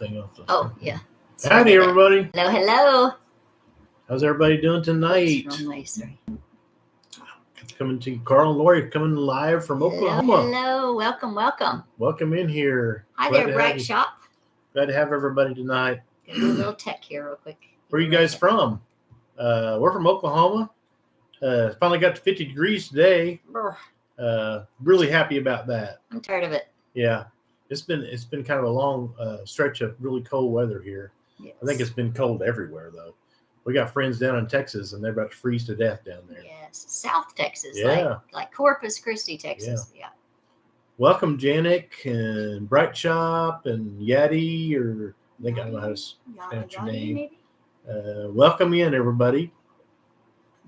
thing off. Oh, yeah. Howdy, everybody. Hello, hello. How's everybody doing tonight? Wrong way, sorry. Coming to you, Carl and Lori, coming live from Oklahoma. Hello, welcome, welcome. Welcome in here. Hi there, Bright Shop. Glad to have everybody tonight. Gonna do a little tech here real quick. Where are you guys from? We're from Oklahoma. Finally got to 50 degrees today. Really happy about that. I'm tired of it. Yeah, it's been kind of a long stretch of really cold weather here. Yes. I think it's been cold everywhere though. We got friends down in Texas, and they're about to freeze to death down there. Yes, South Texas, Yeah. like Corpus Christi, Texas. Yeah. Welcome, Janik and Bright Shop and Yaddy, or I think I don't know how to pronounce your name. Maybe? Welcome in, everybody.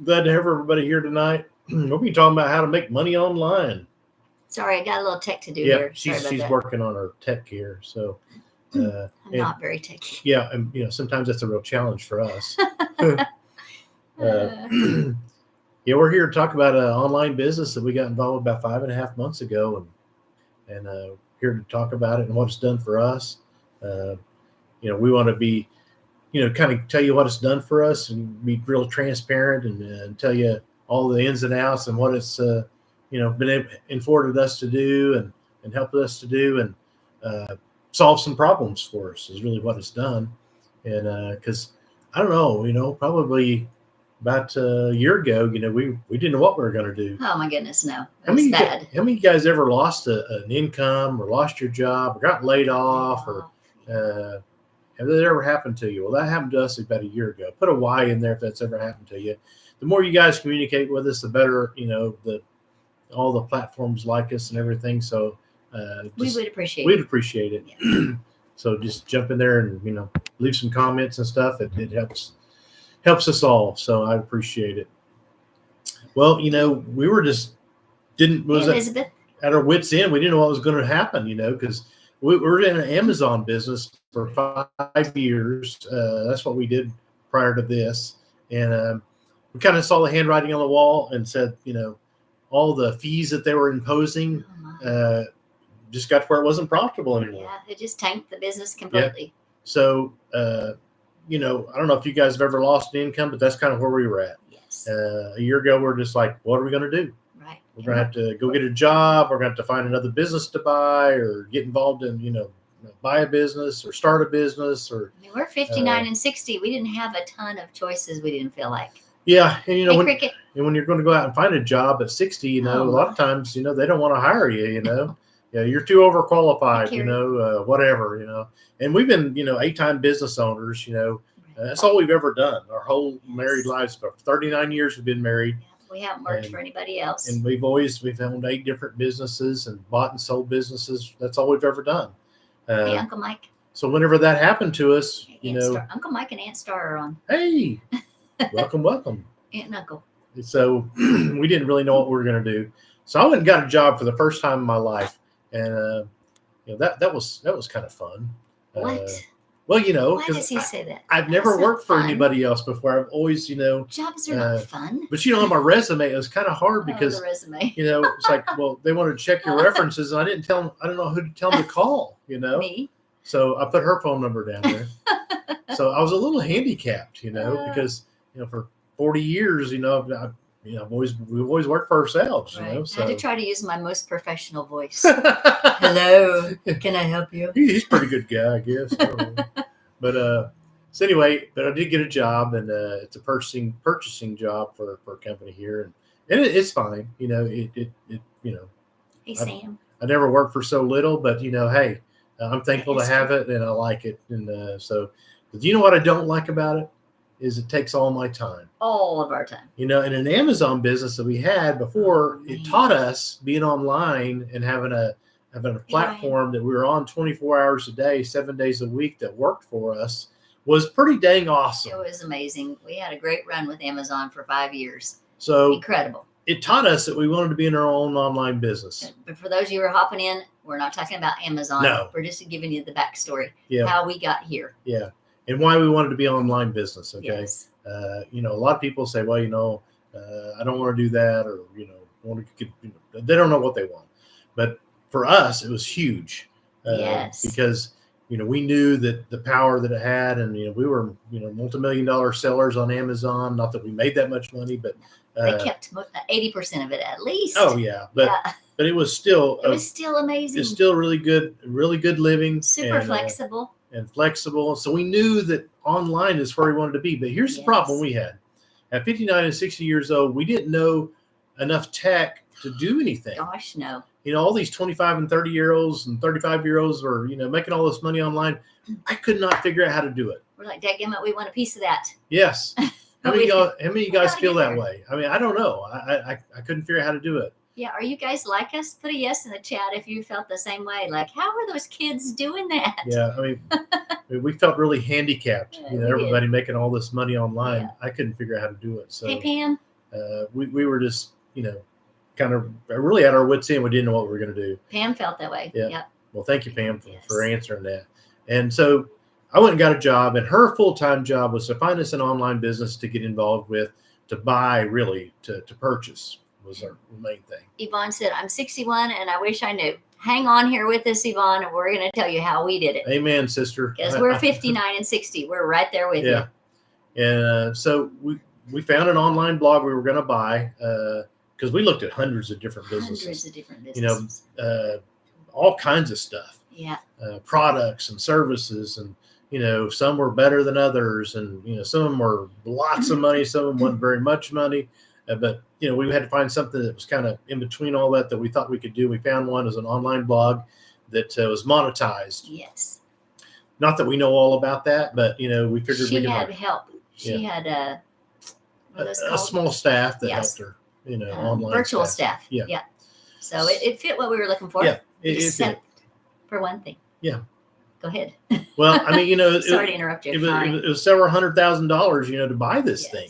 Glad to have everybody here tonight. We'll be talking about how to make money online. Sorry, I got a little tech to do here. She's working on her tech here, so. I'm not very techy. Yeah, and sometimes that's a real challenge for us. Yeah, we're here to talk about an online business that we got involved about 5.5 months ago, and here to talk about it and what it's done for us. We want to be, kind of tell you what it's done for us and be real transparent and tell you all the ins and outs and what it's, been afforded us to do and helped us to do and solve some problems for us is really what it's done. And because I don't know, probably about a year ago, we didn't know what we were going to do. Oh my goodness, no. It was bad. How many of you guys ever lost an income or lost your job or got laid off or have that ever happened to you? Well, that happened to us about a year ago. Put a Y in there if that's ever happened to you. The more you guys communicate with us, the better, all the platforms like us and everything. So we would appreciate We'd appreciate it. Yeah. So just jump in there and, leave some comments and stuff. It helps us all. So I appreciate it. Well, we were just Elizabeth? At our wits' end. We didn't know what was going to happen, because we were in an Amazon business for 5 years. That's what we did prior to this. And we kind of saw the handwriting on the wall and said, all the fees that they were imposing just got to where it wasn't profitable anymore. Yeah, it just tanked the business completely. Yeah. So, I don't know if you guys have ever lost income, but that's kind of where we were at. Yes. A year ago, we're just like, what are we going to do? Right. We're going to have to go get a job. We're going to have to find another business to buy or get involved in, buy a business or start a business. Or we're 59 and 60. We didn't have a ton of choices. We didn't feel like. Yeah, and when you're going to go out and find a job at 60, a lot of times, they don't want to hire you. Yeah, you're too overqualified. Whatever. And we've been 8-time business owners. That's all we've ever done. Our whole married lives. For 39 years, we've been married. We haven't worked for anybody else. And we've owned 8 different businesses and bought and sold businesses. That's all we've ever done. Hey, Uncle Mike. So whenever that happened to us, Uncle Mike and Aunt Star are on. Hey, welcome. Aunt and Uncle. So we didn't really know what we were going to do. So I went and got a job for the first time in my life, and that was kind of fun. What? Well, why does he say that? I've never worked for anybody else before. I've always, jobs are not fun. But on my resume, it was kind of hard because the resume. It's like, well, they wanted to check your references, and I didn't tell them. I don't know who to tell them to call. Me. So I put her phone number down there. So I was a little handicapped, because for 40 years, we've always worked for ourselves. Right. So I had to try to use my most professional voice. Hello, can I help you? He's a pretty good guy, I guess. I don't know. But so anyway, I did get a job, and it's a purchasing job for a company here, and it's fine. Hey, Sam. I never worked for so little, but hey, I'm thankful to have it, and I like it. And so, what I don't like about it is it takes all my time. All of our time. In an Amazon business that we had before, it taught us being online and having a platform that we were on 24 hours a day, 7 days a week that worked for us was pretty dang awesome. It was amazing. We had a great run with Amazon for 5 years. So incredible. It taught us that we wanted to be in our own online business. But for those of you who are hopping in, we're not talking about Amazon. No. We're just giving you the backstory. Yeah. How we got here. Yeah. And why we wanted to be an online business. Okay. Yes. A lot of people say, well, I don't want to do that, or, want to get, they don't know what they want. But for us, it was huge. Yes. Because, we knew that the power that it had, and we were multi-million-dollar sellers on Amazon. Not that we made that much money, but they kept 80% of it at least. Oh yeah, but it was still amazing. It's still really good living. Super flexible. And flexible. So we knew that online is where we wanted to be. But here's the problem we had. At 59 and 60 years old, we didn't know enough tech to do anything. Gosh, no. All these 25 and 30-year-olds and 35-year-olds were, making all this money online. I could not figure out how to do it. We're like, dadgummit, we want a piece of that. Yes. How many of you guys feel that way? I mean, I don't know. I couldn't figure out how to do it. Yeah. Are you guys like us? Put a yes in the chat if you felt the same way. Like, how are those kids doing that? Yeah. I mean, we felt really handicapped. Everybody making all this money online. Yeah. I couldn't figure out how to do it. So, hey, Pam. We were just, kind of really at our wits' end. We didn't know what we were going to do. Pam felt that way. Yeah. Yep. Well, thank you, Pam, for answering that. And so I went and got a job, and her full-time job was to find us an online business to get involved with, to buy, really, to purchase was our main thing. Yvonne said, I'm 61 and I wish I knew. Hang on here with us, Yvonne, and we're going to tell you how we did it. Amen, sister. Because we're 59 and 60. We're right there with you. And so we found an online blog we were going to buy because we looked at hundreds of different businesses. All kinds of stuff. Yeah. Products and services, and some were better than others, and some of them were lots of money, some of them wasn't very much money, but we had to find something that was kind of in between all that we thought we could do. We found one as an online blog that was monetized. Yes. Not that we know all about that, but we figured she had help. She had a small staff that helped her. Online virtual staff. Yeah. So it fit what we were looking for. Yeah. Except for one thing. Yeah. Go ahead. Well, I mean, sorry to interrupt you. It was several $100,000, to buy this thing,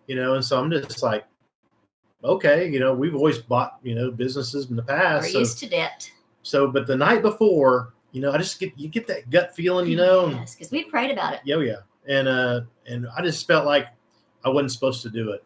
and so I'm just like, okay, we've always bought, businesses in the past. We're used to debt. So, but the night before, I just get that gut feeling, Yes, because we prayed about it. Yeah. And I just felt like I wasn't supposed to do it.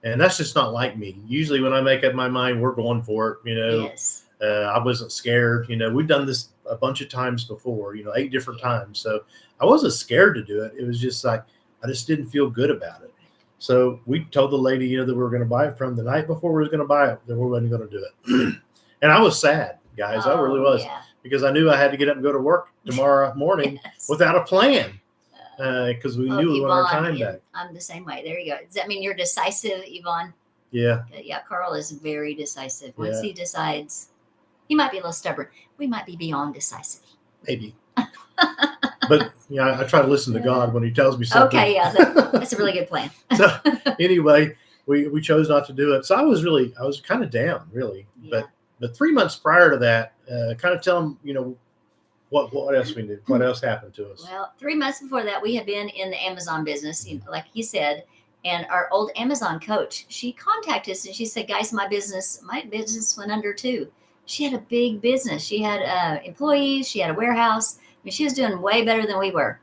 And that's just not like me. Usually when I make up my mind, we're going for it, Yes. I wasn't scared. We've done this a bunch of times before, 8 different times. So I wasn't scared to do it. It was just like, I just didn't feel good about it. So we told the lady, that we were going to buy it from the night before we were going to buy it, that we weren't going to do it. And I was sad, guys. I really was, because I knew I had to get up and go to work tomorrow morning without a plan. Because we knew we wanted our time back. I'm the same way. There you go. Does that mean you're decisive, Yvonne? Yeah. Yeah, Carl is very decisive. Once he decides, he might be a little stubborn. We might be beyond decisive. Maybe. But I try to listen to God when he tells me something. Okay, yeah, that's a really good plan. So anyway, we chose not to do it. So I was kind of down, really. Yeah. But 3 months prior to that, kind of tell them, what else we did, what else happened to us. Well, 3 months before that, we had been in the Amazon business, like he said, and our old Amazon coach, she contacted us and she said, guys, my business went under too. She had a big business. She had employees. She had a warehouse. I mean, she was doing way better than we were.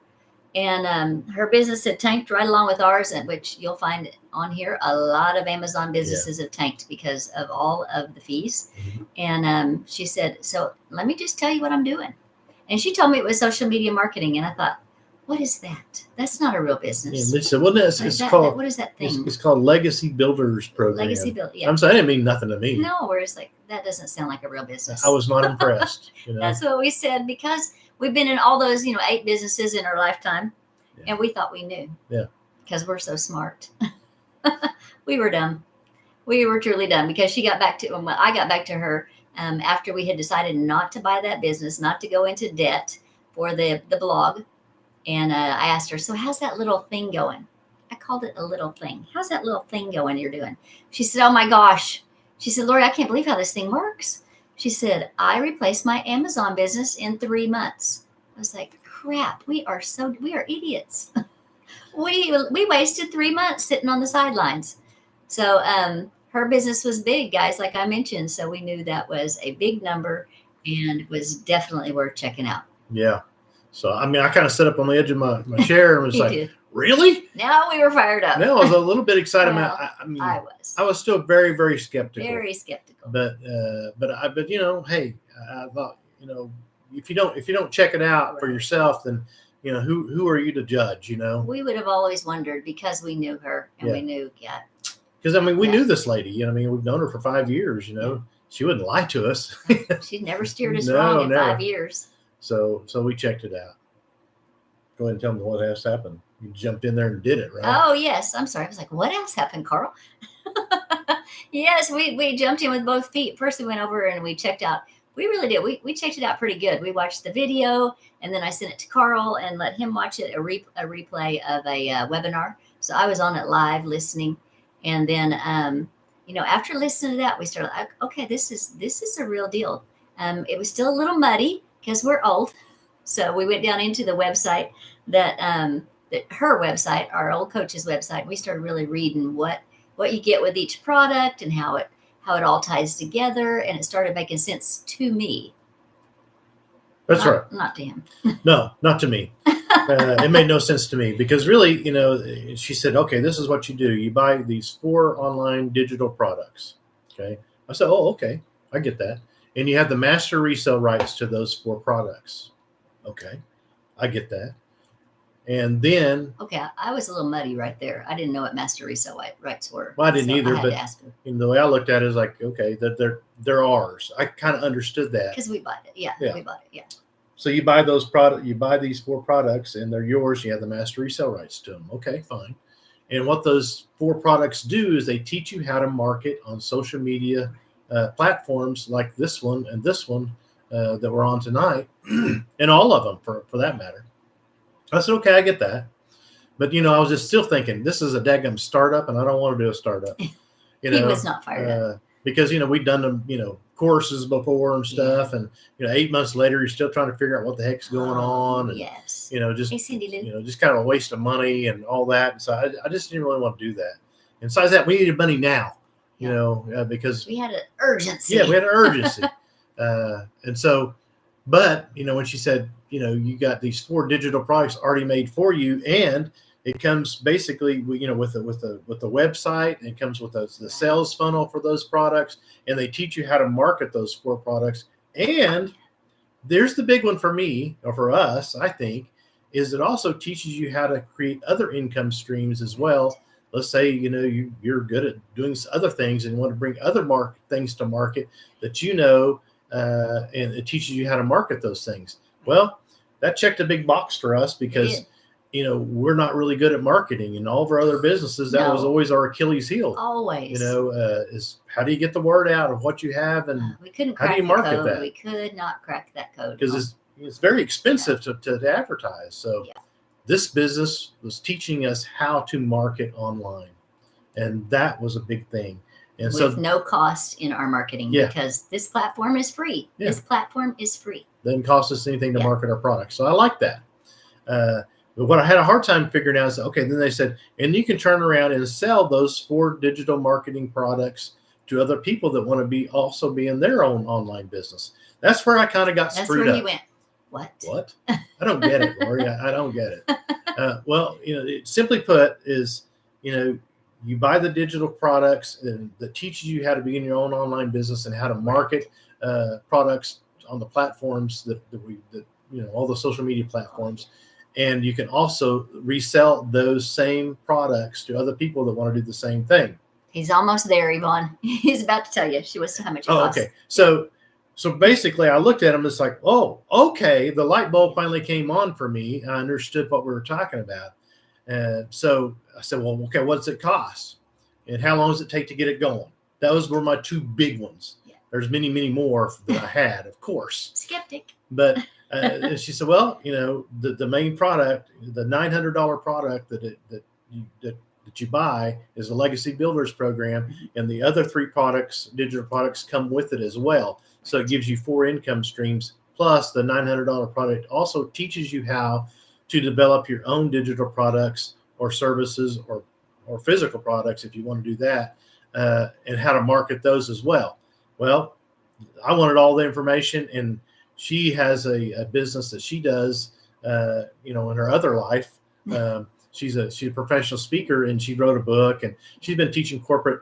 And her business had tanked right along with ours, which you'll find on here. A lot of Amazon businesses have tanked because of all of the fees. Mm-hmm. And she said, so let me just tell you what I'm doing. And she told me it was social media marketing. And I thought, what is that? That's not a real business. Yeah, they said, well, it's called, what is that thing? It's called Legacy Builders Program. Legacy Build. Yeah. I'm saying it didn't mean nothing to me. No, we're just like, that doesn't sound like a real business. I was not impressed. That's what we said, because we've been in all those, 8 businesses in our lifetime. Yeah. And we thought we knew. Yeah. Because we're so smart. We were dumb. We were truly dumb, because I got back to her after we had decided not to buy that business, not to go into debt for the blog. And I asked her, so how's that little thing going? I called it a little thing. How's that little thing going you're doing? She said, oh my gosh. She said, Lori, I can't believe how this thing works. She said, I replaced my Amazon business in 3 months. I was like, crap, we are idiots. we wasted 3 months sitting on the sidelines. So her business was big, guys, like I mentioned. So we knew that was a big number and was definitely worth checking out. Yeah. So, I mean, I kind of sat up on the edge of my chair and was like, really? Now we were fired up. No, I was a little bit excited. Well, I was still very, very skeptical. Very skeptical. But hey, I thought, if you don't check it out for yourself, then who are you to judge? We would have always wondered because we knew her and we knew, because we knew this lady. We've known her for 5 years. She wouldn't lie to us. She'd never steered us wrong in never. 5 years. So we checked it out. Go ahead and tell me what else happened. You jumped in there and did it, right? Oh yes, I'm sorry. I was like, what else happened, Carl? Yes, we jumped in with both feet. First, we went over and we checked out. We really did. We checked it out pretty good. We watched the video, and then I sent it to Carl and let him watch it, a replay of a webinar. So I was on it live listening, and then after listening to that, we started like, okay, this is a real deal. It was still a little muddy because we're old, so we went down into the website that her website, our old coach's website. And we started really reading what you get with each product and how it all ties together, and it started making sense to me. That's right. Not to him. No, not to me. It made no sense to me because really, she said, okay, this is what you do. You buy these 4 online digital products. Okay. I said, oh, okay. I get that. And you have the master resale rights to those 4 products. Okay. I get that. And then, okay, I was a little muddy right there. I didn't know what master resale rights were. Well, I didn't either, but the way I looked at it is like, okay, that they're ours. I kind of understood that because we bought it. Yeah, we bought it. Yeah. So you buy those products. You buy these 4 products, and they're yours. You have the master resale rights to them. Okay, fine. And what those 4 products do is they teach you how to market on social media platforms like this one and this one that we're on tonight, and all of them for that matter. I said, okay, I get that. But, I was just still thinking, this is a daggum startup, and I don't want to do a startup. He was not fired up. Because, we'd done them, courses before and stuff. And, 8 months later, you're still trying to figure out what the heck's going on. And, yes. Just, hey, Cindy Lou. Just kind of a waste of money and all that. And so I just didn't really want to do that. And besides that, we needed money now, because we had an urgency. Yeah, we had an urgency. And so, but, when she said, you got these 4 digital products already made for you, and it comes basically, with the website, and it comes with the sales funnel for those products, and they teach you how to market those 4 products. And there's the big one for me, or for us, I think, is it also teaches you how to create other income streams as well. Let's say, you're good at doing other things and want to bring other things to market that and it teaches you how to market those things. Well, that checked a big box for us because, we're not really good at marketing, and all of our other businesses, that was always our Achilles heel. Always. Is how do you get the word out of what you have, and we couldn't crack how do you market code. that? We could not crack that code. Because it's very expensive to advertise. So this business was teaching us how to market online. And that was a big thing. And with no cost in our marketing, because this platform is free. Yeah. This platform is free. Doesn't cost us anything to market our products. So I like that. But what I had a hard time figuring out is, okay, then they said, and you can turn around and sell those 4 digital marketing products to other people that want to also be in their own online business. That's where I kind of got screwed up. That's where you went, what? I don't get it, Lori. I don't get it. Well, simply put is, you buy the digital products that teaches you how to be in your own online business and how to market products on the platforms that all the social media platforms. And you can also resell those same products to other people that want to do the same thing. He's almost there, Yvonne. He's about to tell you. She wants to how much it costs. Okay. So basically, I looked at him. It's like, oh, okay. The light bulb finally came on for me. I understood what we were talking about. So I said, well, okay, what's it cost? And how long does it take to get it going? Those were my 2 big ones. Yeah. There's many, many more that I had, of course. Skeptic. But she said, well, the main product, the $900 product that you buy is a Legacy Builders program, and the other 3 digital products come with it as well. So it gives you 4 income streams, plus the $900 product also teaches you how to develop your own digital products or services or physical products if you want to do that, and how to market those as well. Well, I wanted all the information, and she has a business that she does, in her other life. She's a professional speaker, and she wrote a book, and she's been teaching corporate,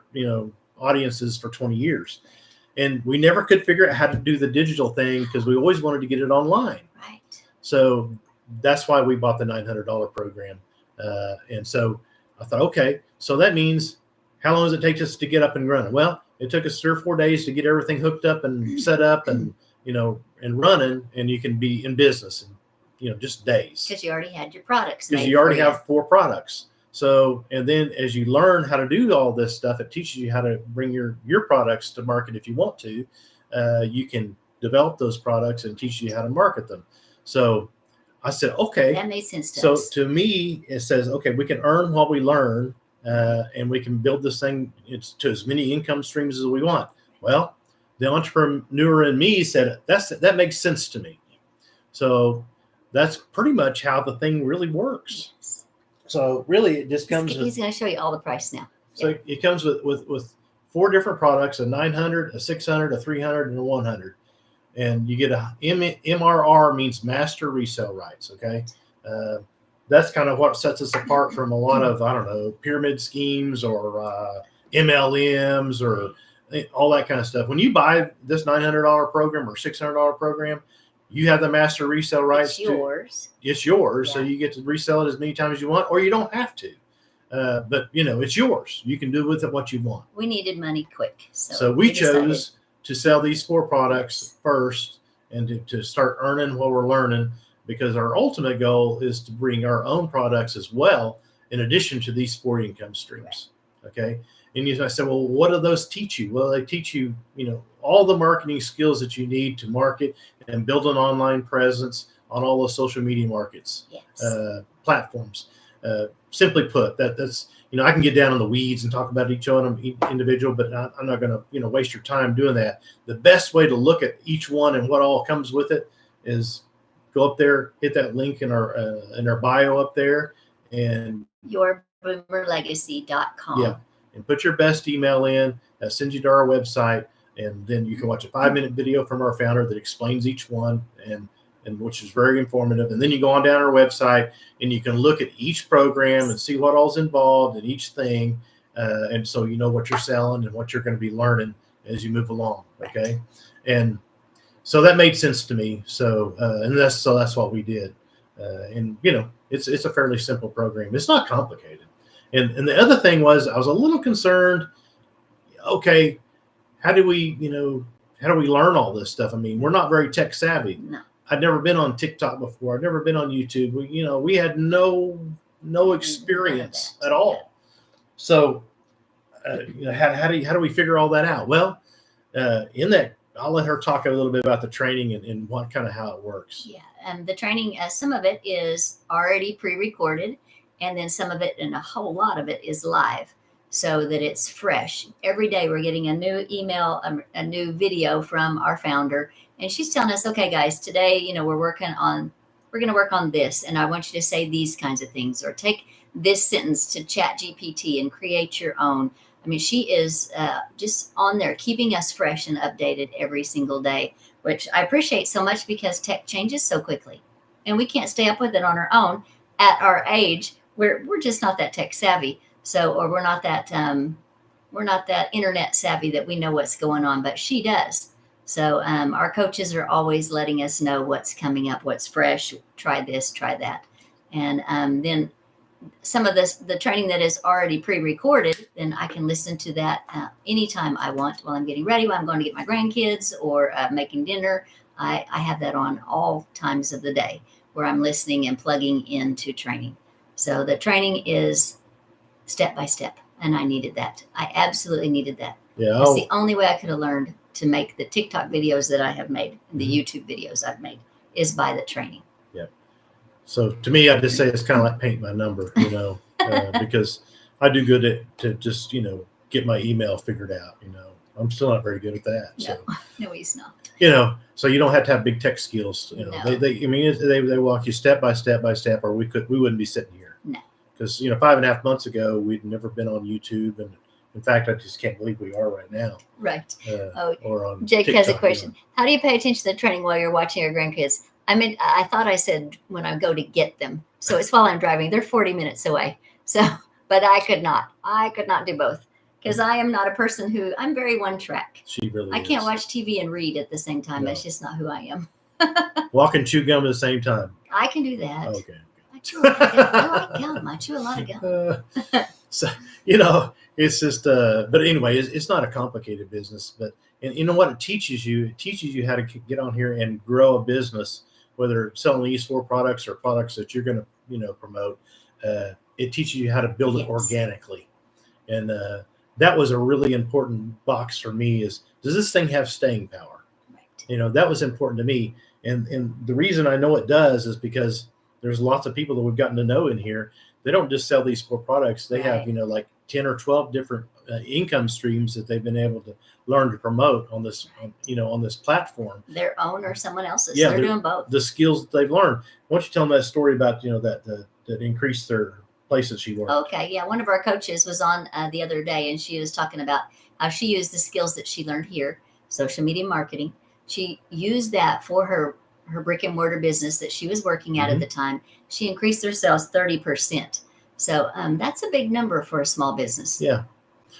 audiences for 20 years. And we never could figure out how to do the digital thing because we always wanted to get it online. Right. So that's why we bought the $900 program. And so I thought, okay, so that means how long does it take us to get up and running? Well, it took us 3 or 4 days to get everything hooked up and set up and, and running, and you can be in business in, just days. Because you already had your products. Because you already have 4 products. So, and then as you learn how to do all this stuff, it teaches you how to bring your products to market if you want to. You can develop those products and teach you how to market them. So I said, okay. That made sense to so us. To me, it says, okay, we can earn while we learn, and we can build this thing to as many income streams as we want. Well, the entrepreneur in me said, that makes sense to me. So that's pretty much how the thing really works. Yes. So really, it just comes. He's going to show you all the price now. So it comes with 4 different products: a 900, a 600, a 300, and a 100. And you get a MRR, means master resale rights. Okay, that's kind of what sets us apart from a lot of, I don't know, pyramid schemes or MLMs or all that kind of stuff. When you buy this $900 program or $600 program, you have the master resale rights. It's yours. Yeah. So you get to resell it as many times as you want, or you don't have to. But it's yours. You can do with it what you want. We needed money quick. So we chose to sell these 4 products first and to start earning while we're learning, because our ultimate goal is to bring our own products as well, in addition to these 4 income streams. Okay. And I said, well, what do those teach you? Well, they teach you, all the marketing skills that you need to market and build an online presence on all those social media platforms. Simply put, that's, I can get down in the weeds and talk about each one of them individual, but I'm not going to, waste your time doing that. The best way to look at each one and what all comes with it is go up there, hit that link in our bio up there, and yourboomerlegacy.com. Yeah. And put your best email in, send you to our website, and then you can watch a 5-minute video from our founder that explains each one, and which is very informative. And then you go on down our website and you can look at each program and see what all's involved in each thing. And so you know what you're selling and what you're going to be learning as you move along. Okay. And so that made sense to me. So, that's what we did. And it's a fairly simple program. It's not complicated. And the other thing was, I was a little concerned. Okay, how do we learn all this stuff? I mean, we're not very tech savvy. No. I'd never been on TikTok before. I'd never been on YouTube. We had no experience at all. So, how do we figure all that out? Well, in that, I'll let her talk a little bit about the training and what kind of how it works. Yeah, the training, some of it is already pre-recorded, and then some of it, and a whole lot of it, is live, so that it's fresh. Every day we're getting a new email, a new video from our founder, and she's telling us, okay, guys, today, we're going to work on this, and I want you to say these kinds of things, or take this sentence to Chat GPT and create your own. I mean, she is just on there, keeping us fresh and updated every single day, which I appreciate so much, because tech changes so quickly, and we can't stay up with it on our own at our age. We're just not that tech savvy. So, or we're not that internet savvy that we know what's going on, but she does. So our coaches are always letting us know what's coming up, what's fresh, try this, try that. And then some of the training that is already pre-recorded, then I can listen to that anytime I want, while I'm getting ready, while I'm going to get my grandkids, or making dinner. I have that on all times of the day, where I'm listening and plugging into training. So the training is step by step, and I needed that. I absolutely needed that. Yeah, it's the only way I could have learned to make the TikTok videos that I have made, the YouTube videos I've made, is by the training. Yeah. So to me, I just say it's kind of like paint by number, because I do good to just get my email figured out. I'm still not very good at that. No, he's not. So you don't have to have big tech skills. No. They walk you step by step by step, or we wouldn't be sitting here. No. Because 5.5 months ago, we'd never been on YouTube, and in fact, I just can't believe we are right now. Right. Or on Jake TikTok, has a question. How do you pay attention to the training while you're watching your grandkids? I mean, I thought I said when I go to get them. So it's while I'm driving. They're 40 minutes away. So, but I could not do both. because I am not a person who, I'm very one track. She really I is. can't watch TV and read at the same time. No. That's just not who I am. Walk and chew gum at the same time. I can do that. Okay. I chew a lot of gum. I like gum. I chew a lot of gum. So, it's just, but anyway, it's not a complicated business, but, and you know what it teaches you? It teaches you how to get on here and grow a business, whether it's selling these 4 products or products that you're going to, promote. It teaches you how to build it organically. And that was a really important box for me is, does this thing have staying power? Right. That was important to me. And the reason I know it does is because there's lots of people that we've gotten to know in here. They don't just sell these 4 products. They have, like 10 or 12 different income streams that they've been able to learn to promote on this, on this platform. Their own or someone else's. Yeah, they're doing both. The skills that they've learned. Why don't you tell them that story about, that increased their places she worked? Okay. Yeah. One of our coaches was on the other day, and she was talking about how she used the skills that she learned here, social media marketing. She used that for her brick and mortar business that she was working at the time. She increased their sales 30%. So that's a big number for a small business. Yeah.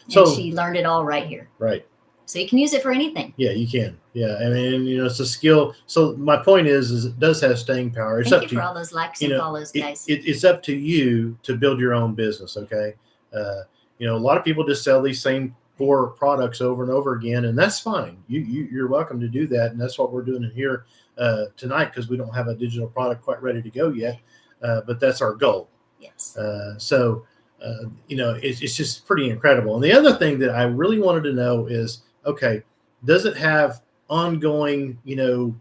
So she learned it all right here. Right. So you can use it for anything. Yeah, you can. Yeah. I mean, it's a skill. So my point is it does have staying power. It's Thank up you to for all those likes and follows, guys. It's up to you to build your own business. Okay. A lot of people just sell these same 4 products over and over again, and that's fine. You're welcome to do that. And that's what we're doing here tonight, because we don't have a digital product quite ready to go yet. But that's our goal. Yes. It's just pretty incredible. And the other thing that I really wanted to know is, okay, does it have ongoing, kind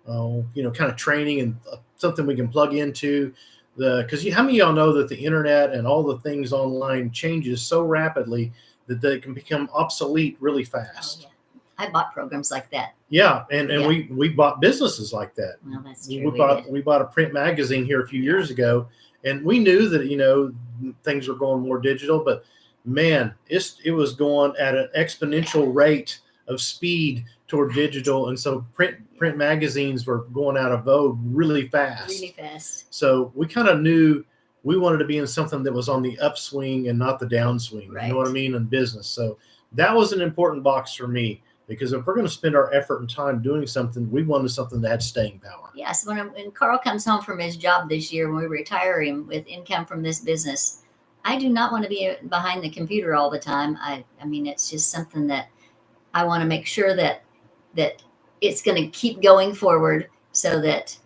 of training and something we can plug into? Because how many of y'all know that the internet and all the things online changes so rapidly that they can become obsolete really fast? Oh, yeah. I bought programs like that. Yeah, and we bought businesses like that. Well, that's true. We bought a print magazine here a few years ago, and we knew that things were going more digital, but man, it was going at an exponential rate of speed toward digital, and so print magazines were going out of vogue really fast. Really fast. So we kind of knew we wanted to be in something that was on the upswing and not the downswing. Right. You know what I mean? In business. So that was an important box for me. Because if we're going to spend our effort and time doing something, we wanted something that had staying power. Yes. When Carl comes home from his job this year, when we retire him with income from this business, I do not want to be behind the computer all the time. I mean, it's just something that I want to make sure that it's going to keep going forward so that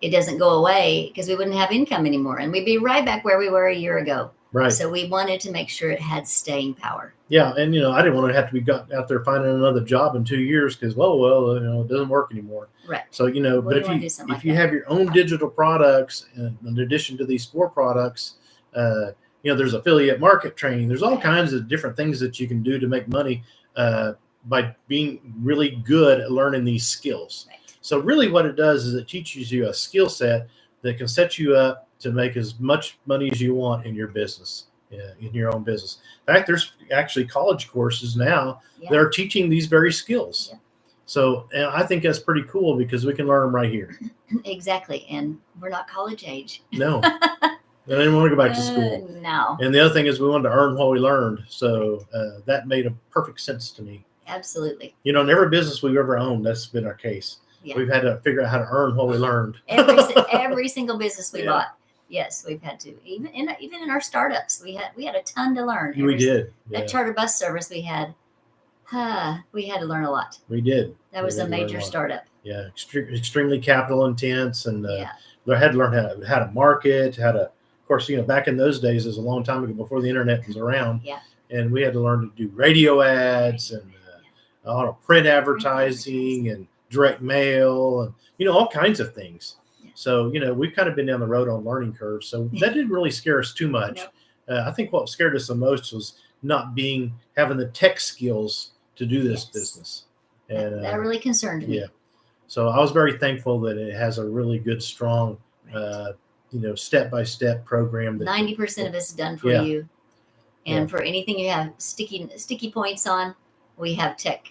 it doesn't go away, because we wouldn't have income anymore. And we'd be right back where we were a year ago. Right. So we wanted to make sure it had staying power. Yeah. And, I didn't want to have to be out there finding another job in 2 years because, it doesn't work anymore. Right. So, but if you have your own digital products, in addition to these 4 products, there's affiliate market training. There's all kinds of different things that you can do to make money by being really good at learning these skills. Right. So really what it does is it teaches you a skill set that can set you up to make as much money as you want in your business, in your own business. In fact, there's actually college courses now that are teaching these very skills. Yeah. So I think that's pretty cool because we can learn them right here. Exactly. And we're not college age. No. I didn't want to go back to school. No. And the other thing is we wanted to earn what we learned. So that made a perfect sense to me. Absolutely. In every business we've ever owned, that's been our case. Yeah. We've had to figure out how to earn what we learned. Every single business we bought. Yes, we've had to. Even in our startups, we had a ton to learn. We did. That charter bus service we had to learn a lot. We did. That was a major startup. Yeah, extremely capital intense, and they had to learn how to market, of course, back in those days, it was a long time ago before the internet was around. Yeah. And we had to learn to do radio ads and print advertising and direct mail and all kinds of things. So, we've kind of been down the road on learning curve. So that didn't really scare us too much. Nope. I think what scared us the most was not having the tech skills to do this business. And that really concerned me. Yeah. So I was very thankful that it has a really good, strong, step-by-step program. That 90% of it's done for you. And for anything you have sticky points on, we have tech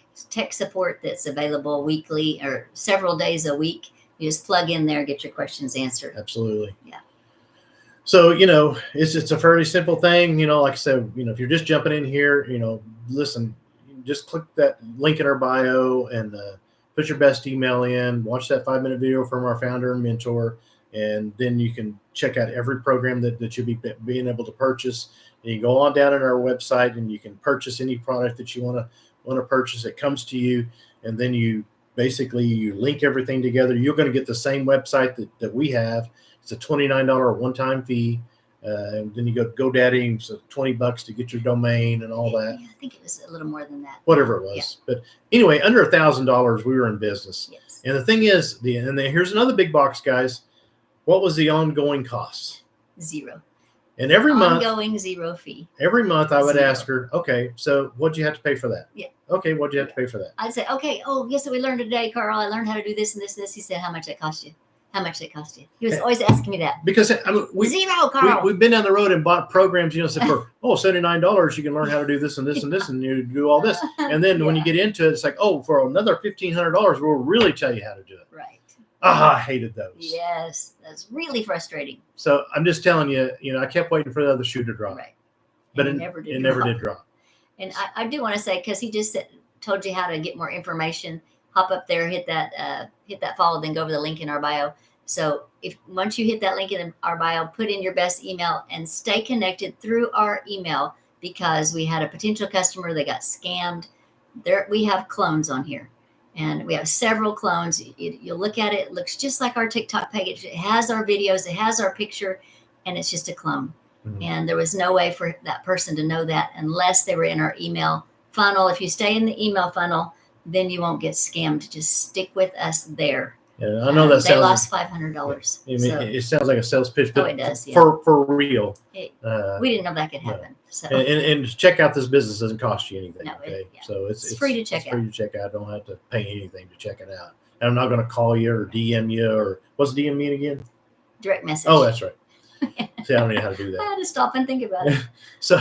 support that's available weekly or several days a week. You just plug in there, get your questions answered. Absolutely. Yeah. So, it's a fairly simple thing. Like I said, if you're just jumping in here, listen, just click that link in our bio and put your best email in, watch that 5-minute video from our founder and mentor, and then you can check out every program that you'll be being able to purchase. And you go on down on our website and you can purchase any product that you want to purchase. It comes to you, and then you link everything together. You're going to get the same website that we have. It's a $29 one-time fee. And then you go to GoDaddy, and so $20 to get your domain and all that. Yeah, I think it was a little more than that. Whatever it was. Yeah. But anyway, under $1,000, we were in business. Yes. And the thing is, here's another big box, guys. What was the ongoing costs? 0. And every month, ongoing 0 fee. Every month I would 0. ask her, okay, so what'd you have to pay for that? Yeah. Okay, what'd you have to pay for that? I'd say, okay, oh, yes, so we learned today, Carl. I learned how to do this and this and this. He said, how much it cost you? How much it cost you? He was always asking me that. Because 0, Carl. We've been down the road and bought programs, said for $79 you can learn how to do this and this and this, and you do all this. And then when you get into it, it's like, oh, for another $1,500, we'll really tell you how to do it. Right. I hated those. Yes, that's really frustrating. So I'm just telling you, I kept waiting for the other shoe to drop. Right. But it never did drop. And I do want to say, because he just told you how to get more information, hop up there, hit that follow, then go over the link in our bio. So once you hit that link in our bio, put in your best email and stay connected through our email, because we had a potential customer that got scammed. We have clones on here. And we have several clones. You look at it, it looks just like our TikTok page. It has our videos, it has our picture, and it's just a clone. Mm-hmm. And there was no way for that person to know that unless they were in our email funnel. If you stay in the email funnel, then you won't get scammed. Just stick with us there. Yeah, I know that they lost $500. It sounds like a sales pitch, but it does, yeah. for real. We didn't know that could happen. No. So and check out this business doesn't cost you anything. No, okay, yeah. So it's free to check out. Free to check out. Don't have to pay anything to check it out. And I'm not going to call you or DM you, or what's DM mean again? Direct message. Oh, that's right. See, I don't know how to do that. I had to stop and think about it. So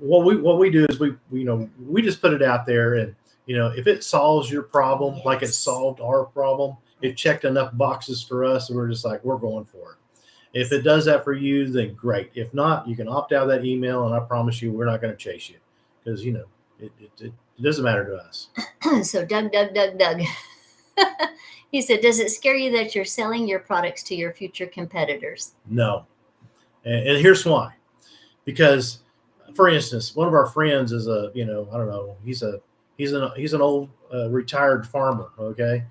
what we do is we just put it out there, and if it solves your problem, yes, like it solved our problem, it checked enough boxes for us, and we're just like, we're going for it. If it does that for you, then great. If not, you can opt out of that email, and I promise you, we're not going to chase you, because it doesn't matter to us. So Doug. He said, does it scare you that you're selling your products to your future competitors? No. And here's why. Because, for instance, one of our friends is I don't know, he's an old retired farmer, okay?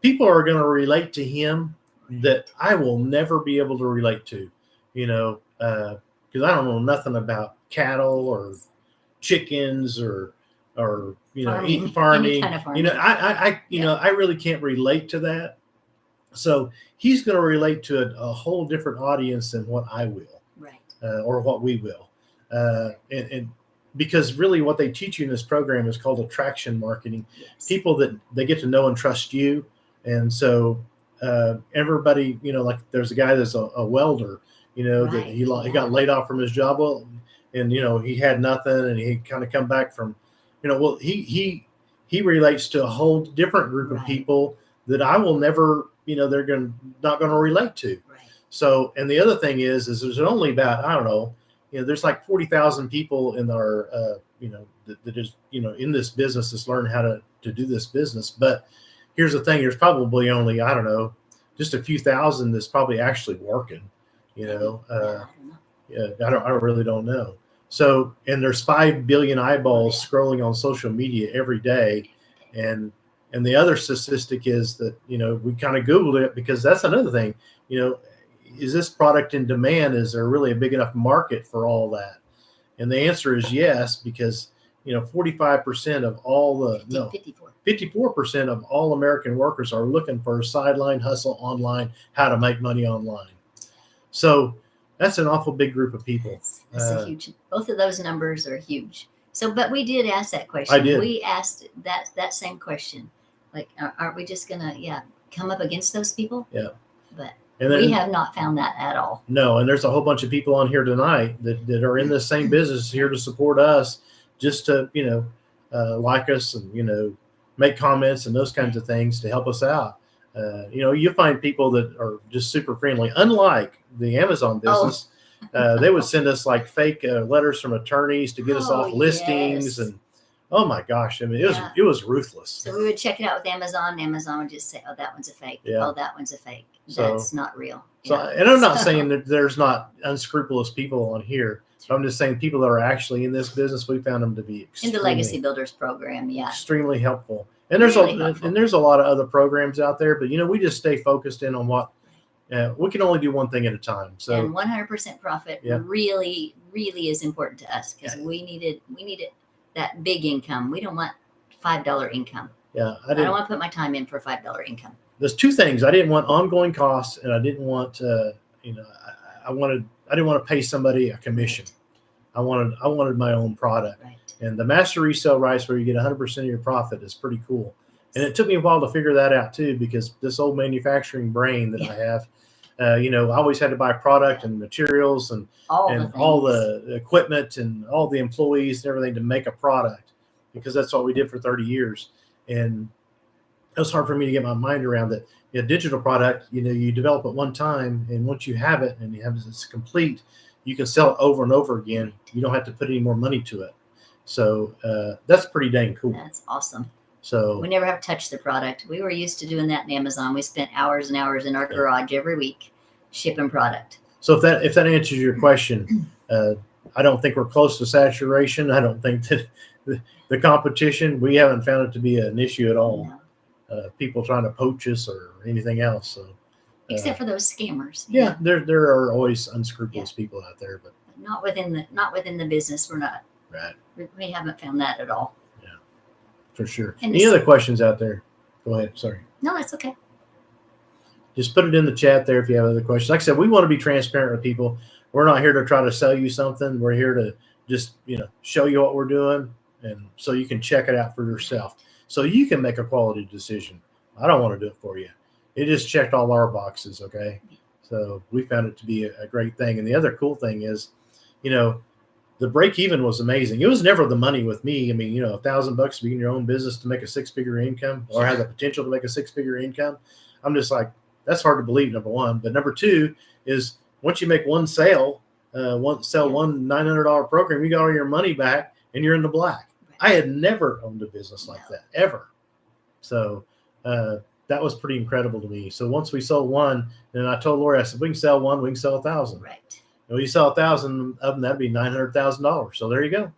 People are going to relate to him that I will never be able to relate to, because I don't know nothing about cattle or chickens or farming, farming. Kind of farming. I really can't relate to that. So he's going to relate to a whole different audience than what I will, right? Or what we will, and because really what they teach you in this program is called attraction marketing. Yes. People that they get to know and trust you, and so everybody, like there's a guy that's a welder, right, that he got laid off from his job, and he had nothing, and he kind of come back from. He relates to a whole different group of people that I will never, they're not going to relate to. Right. So, and the other thing is there's only about, I don't know, there's like 40,000 people in our, that is, in this business that's learned how to do this business. But here's the thing, there's probably only, I don't know, just a few thousand that's probably actually working, I really don't know. So, and there's 5 billion eyeballs scrolling on social media every day. And the other statistic is that, we kind of Googled it, because that's another thing, is this product in demand? Is there really a big enough market for all that? And the answer is yes, because, 45% of all 54% of all American workers are looking for a sideline hustle online, how to make money online. So, that's an awful big group of people. That's a huge. Both of those numbers are huge. So, but we did ask that question. I did. We asked that same question. Like, aren't we just gonna come up against those people? Yeah. But then, we have not found that at all. No, and there's a whole bunch of people on here tonight that are in the same business, here to support us, just to like us and make comments and those kinds of things to help us out. You find people that are just super friendly, unlike the Amazon business. They would send us like fake letters from attorneys to get us off listings, yes. and oh my gosh, I mean, it was ruthless. So we would check it out with Amazon. Amazon would just say, "Oh, that one's a fake. Yeah. Oh, that one's a fake. That's not real." So, and I'm not saying that there's not unscrupulous people on here. So I'm just saying people that are actually in this business, we found them to be in the Legacy Builders program, extremely helpful. And there's a lot of other programs out there, but we just stay focused in on what we can only do one thing at a time. So and 100% profit really, really is important to us because we needed that big income. We don't want $5 income. Yeah, I don't want to put my time in for $5 income. There's two things. I didn't want ongoing costs, and I didn't want I didn't want to pay somebody a commission. I wanted my own product. Right. And the master resale rights where you get 100% of your profit is pretty cool. And it took me a while to figure that out too, because this old manufacturing brain that I have, I always had to buy product and materials and all the equipment and all the employees and everything to make a product, because that's what we did for 30 years. And it was hard for me to get my mind around that. Digital product, you develop it one time, and once you have it and it's complete, you can sell it over and over again. You don't have to put any more money to it. So that's pretty dang cool. That's awesome. So we never have touched the product. We were used to doing that in Amazon. We spent hours and hours in our garage every week shipping product. So if that answers your question, I don't think we're close to saturation. I don't think that the competition, we haven't found it to be an issue at all. No. People trying to poach us or anything else. So except for those scammers. Yeah, there are always unscrupulous people out there, but not within the business. We're not. Right. We haven't found that at all. Yeah, for sure. And any other questions out there? Go ahead. Sorry. No, that's okay. Just put it in the chat there if you have other questions. Like I said, we want to be transparent with people. We're not here to try to sell you something. We're here to just, show you what we're doing, and so you can check it out for yourself. So you can make a quality decision. I don't want to do it for you. It just checked all our boxes, okay? So we found it to be a great thing. And the other cool thing is, the break even was amazing. It was never the money with me. I mean, $1,000 to be in your own business to make a 6-figure income, or have the potential to make a 6-figure income. I'm just like, that's hard to believe, number one. But number two is, once you make one sale, one $900 program, you got all your money back and you're in the black. I had never owned a business like that, ever. So that was pretty incredible to me. So once we sold one, then I told Lori, I said, we can sell one, we can sell 1,000. Right. And when you sell 1,000 of them, that'd be $900,000. So there you go.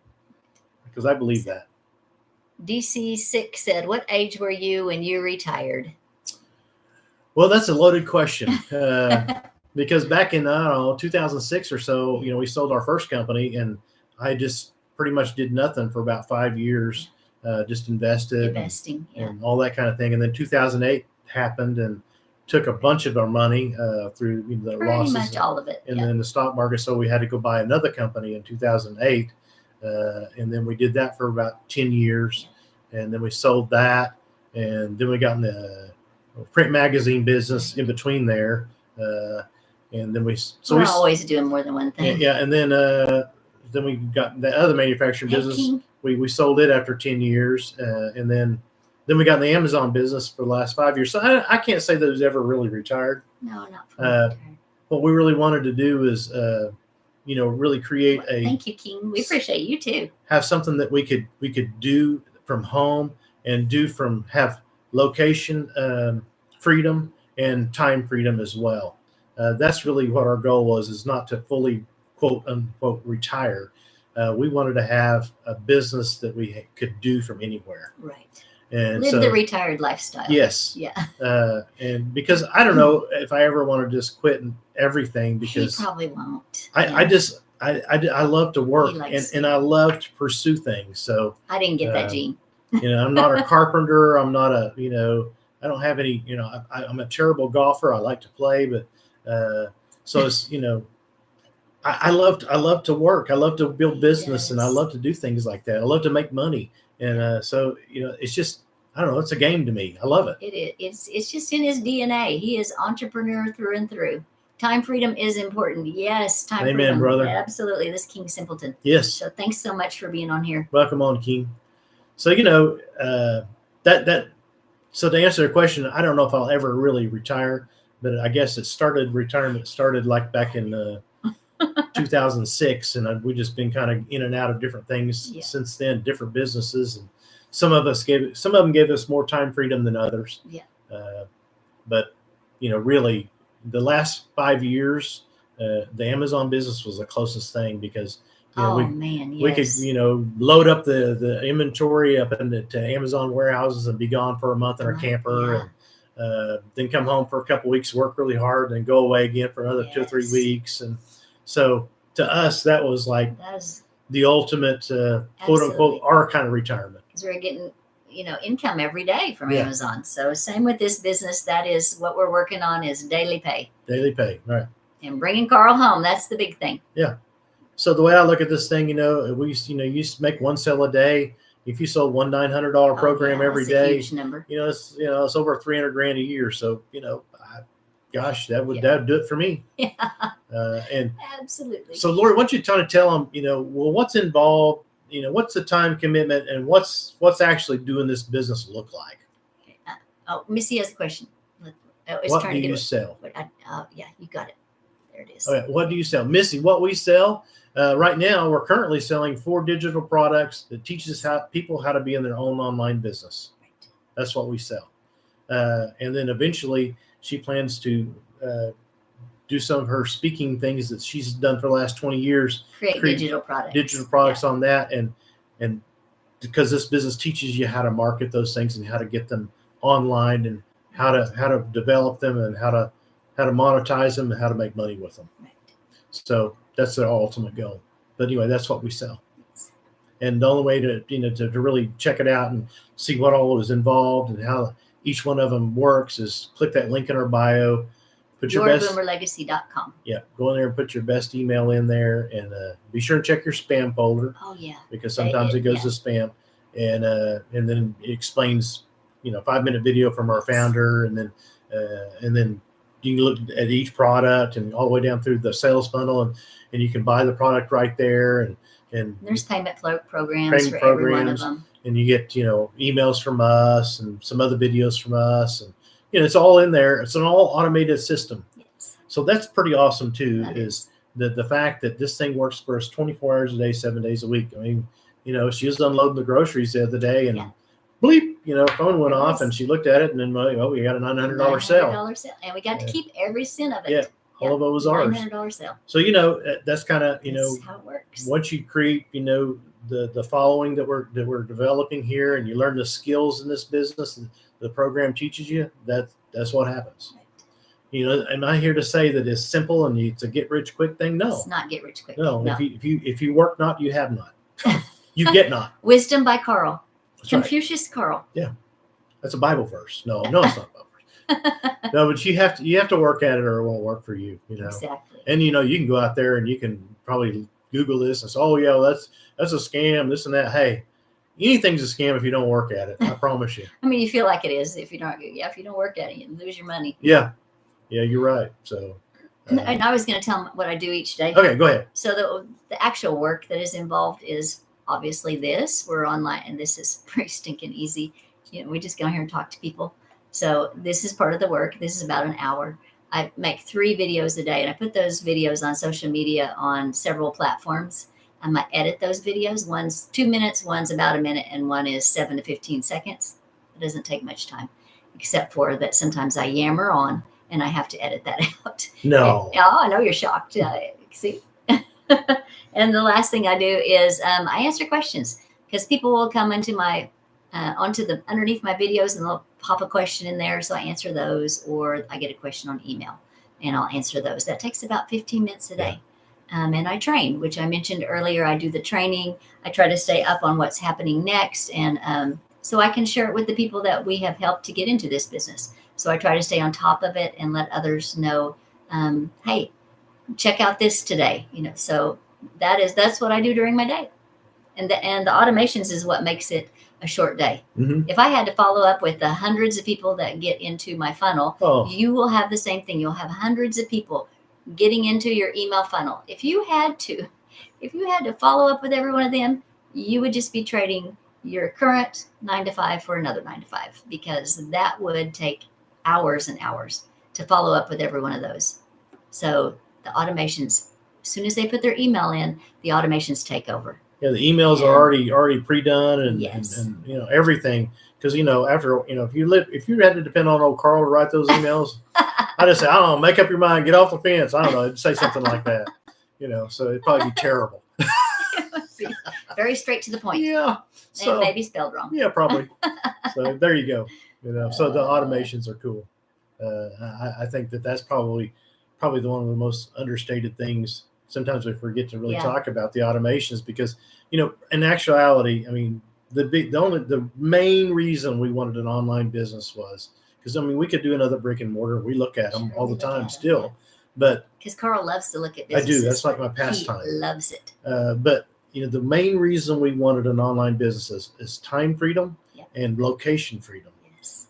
Because I believe that. DC6 said, what age were you when you retired? Well, that's a loaded question. Because back in, 2006 or so, we sold our first company, and I just pretty much did nothing for about 5 years, just investing and all that kind of thing. And then 2008 happened and took a bunch of our money through the pretty losses. Much all of it. And then the stock market. So we had to go buy another company in 2008. And then we did that for about 10 years. And then we sold that. And then we got in the print magazine business in between there. And then we're always doing more than one thing. Yeah. And then we got the other manufacturing business. We sold it after 10 years. And then we got in the Amazon business for the last 5 years. So I can't say that it was ever really retired. No, not from retired. What we really wanted to do is, really create Thank you, King. We appreciate you too. Have something that we could do from home and have location freedom and time freedom as well. That's really what our goal was, is not to fully quote unquote retire. We wanted to have a business that we could do from anywhere. Right. And live the retired lifestyle. Yes. Yeah. And because I don't know if I ever want to just quit everything, because he probably won't. I love to work and I love to pursue things. So I didn't get that gene. I'm not a carpenter. I'm not I don't have any, I'm a terrible golfer. I like to play, but so it's, I love to work. I love to build business, and I love to do things like that. I love to make money. And so, it's just, I don't know, it's a game to me. I love it. It is. It's just in his DNA. He is entrepreneur through and through. Time freedom is important. Yes, time freedom. Amen, brother. Absolutely. This King Simpleton. Yes. So thanks so much for being on here. Welcome on, King. So, that So to answer the question, I don't know if I'll ever really retire, but I guess retirement started like back in 2006, and we just been kind of in and out of different things Yeah. since then, different businesses, and some of them gave us more time freedom than others. Yeah. But really, the last 5 years, the Amazon business was the closest thing because Man, we could yes. load up the inventory up into Amazon warehouses and be gone for a month in our camper, Yeah. and then come home for a couple of weeks, work really hard, and go away again for another 2 or 3 Yes. weeks. And so to us, that was like the ultimate quote unquote our kind of retirement. Because we're getting income every day from Amazon. So same with this business. That is what we're working on, is daily pay. Daily pay, right? And bringing Carl home. That's the big thing. Yeah. So the way I look at this thing, we used to make one sale a day. If you sold one $900 program every day, a huge number. It's over $300,000 a year. So gosh, that would do it for me. Yeah. And absolutely. So Lori, why don't you tell them, well, what's involved, what's the time commitment, and what's actually doing this business look like? Missy has a question. What do you sell? Yeah, you got it. There it is. Okay, what do you sell, Missy? What we sell right now, we're currently selling 4 digital products that teaches people how to be in their own online business. Right. That's what we sell, and then eventually she plans to do some of her speaking things that she's done for the last 20 years. Create digital products on that, and because this business teaches you how to market those things and how to get them online and how to develop them and how to monetize them and how to make money with them. Right. So that's the ultimate goal. But anyway, that's what we sell. Yes. And the only way to really check it out and see what all is involved and how each one of them works is click that link in our bio. Put YourBoomerLegacy.com. Yeah, go in there and put your best email in there, and be sure and check your spam folder. Oh yeah, because sometimes it goes to spam, and then it explains, 5-minute video from our founder, and then you can look at each product and all the way down through the sales funnel, and you can buy the product right there, and there's payment flow programs for every one of them, and you get emails from us and some other videos from us, and it's all in there. It's an all automated system. Yes. So that's pretty awesome too. Is the fact that this thing works for us 24 hours a day, 7 days a week. I mean, she was unloading the groceries the other day, and bleep, phone went off, and she looked at it, and then we got a $900 sale. And we got to keep every cent of it. Yeah, all of it was ours. $900 sale. So that's kind of that's how it works. Once you create the following that we're developing here, and you learn the skills in this business, the program teaches you, that's what happens. Right. Am I here to say that it's simple and it's a get rich quick thing? No, it's not get rich quick. No. If you work not, you have not. You get not. Wisdom by Carl. That's Confucius right. Carl. Yeah, that's a Bible verse. No, it's not a Bible verse. No, but you have to work at it, or it won't work for you. Exactly. And you can go out there and you can probably Google this and say, oh yeah, that's a scam, this and that. Hey, anything's a scam if you don't work at it. I promise you. I mean, you feel like it is if you don't work at it, you lose your money. Yeah, you're right. So, and I was going to tell them what I do each day. Okay, go ahead. So the actual work that is involved is obviously this. We're online, and this is pretty stinking easy. We just go here and talk to people. So this is part of the work. This is about an hour. I make 3 videos a day, and I put those videos on social media on several platforms. I edit those videos. One's 2 minutes, one's about a minute, and one is 7 to 15 seconds. It doesn't take much time, except for that sometimes I yammer on, and I have to edit that out. No. I know you're shocked. See? And the last thing I do is I answer questions, because people will come into my underneath my videos, and they'll pop a question in there. So I answer those, or I get a question on email and I'll answer those. That takes about 15 minutes a day. And I train, which I mentioned earlier. I do the training. I try to stay up on what's happening next. And so I can share it with the people that we have helped to get into this business. So I try to stay on top of it and let others know, hey, check out this today. So that's what I do during my day. And the automations is what makes it a short day. Mm-hmm. If I had to follow up with the hundreds of people that get into my funnel, you will have the same thing. You'll have hundreds of people getting into your email funnel. If you had to follow up with every one of them, you would just be trading your current 9 to 5 for another 9 to 5, because that would take hours and hours to follow up with every one of those. So the automations, as soon as they put their email in, the automations take over. Yeah, the emails are already pre-done, and, Yes. and everything. Because after if you had to depend on old Carl to write those emails, I just say, I don't know, make up your mind, get off the fence. I don't know, say something like that. So it'd probably be terrible. Very straight to the point. Yeah. So and maybe spelled wrong. Yeah, probably. So there you go. So the automations are cool. I think that's probably the one of the most understated things. Sometimes we forget to really talk about the automations, because in actuality, I mean, the main reason we wanted an online business was because we could do another brick and mortar. We look at them all the time still, but because Carl loves to look at businesses. I do. That's like my pastime. He loves it. But the main reason we wanted an online business is time freedom and location freedom. Yes.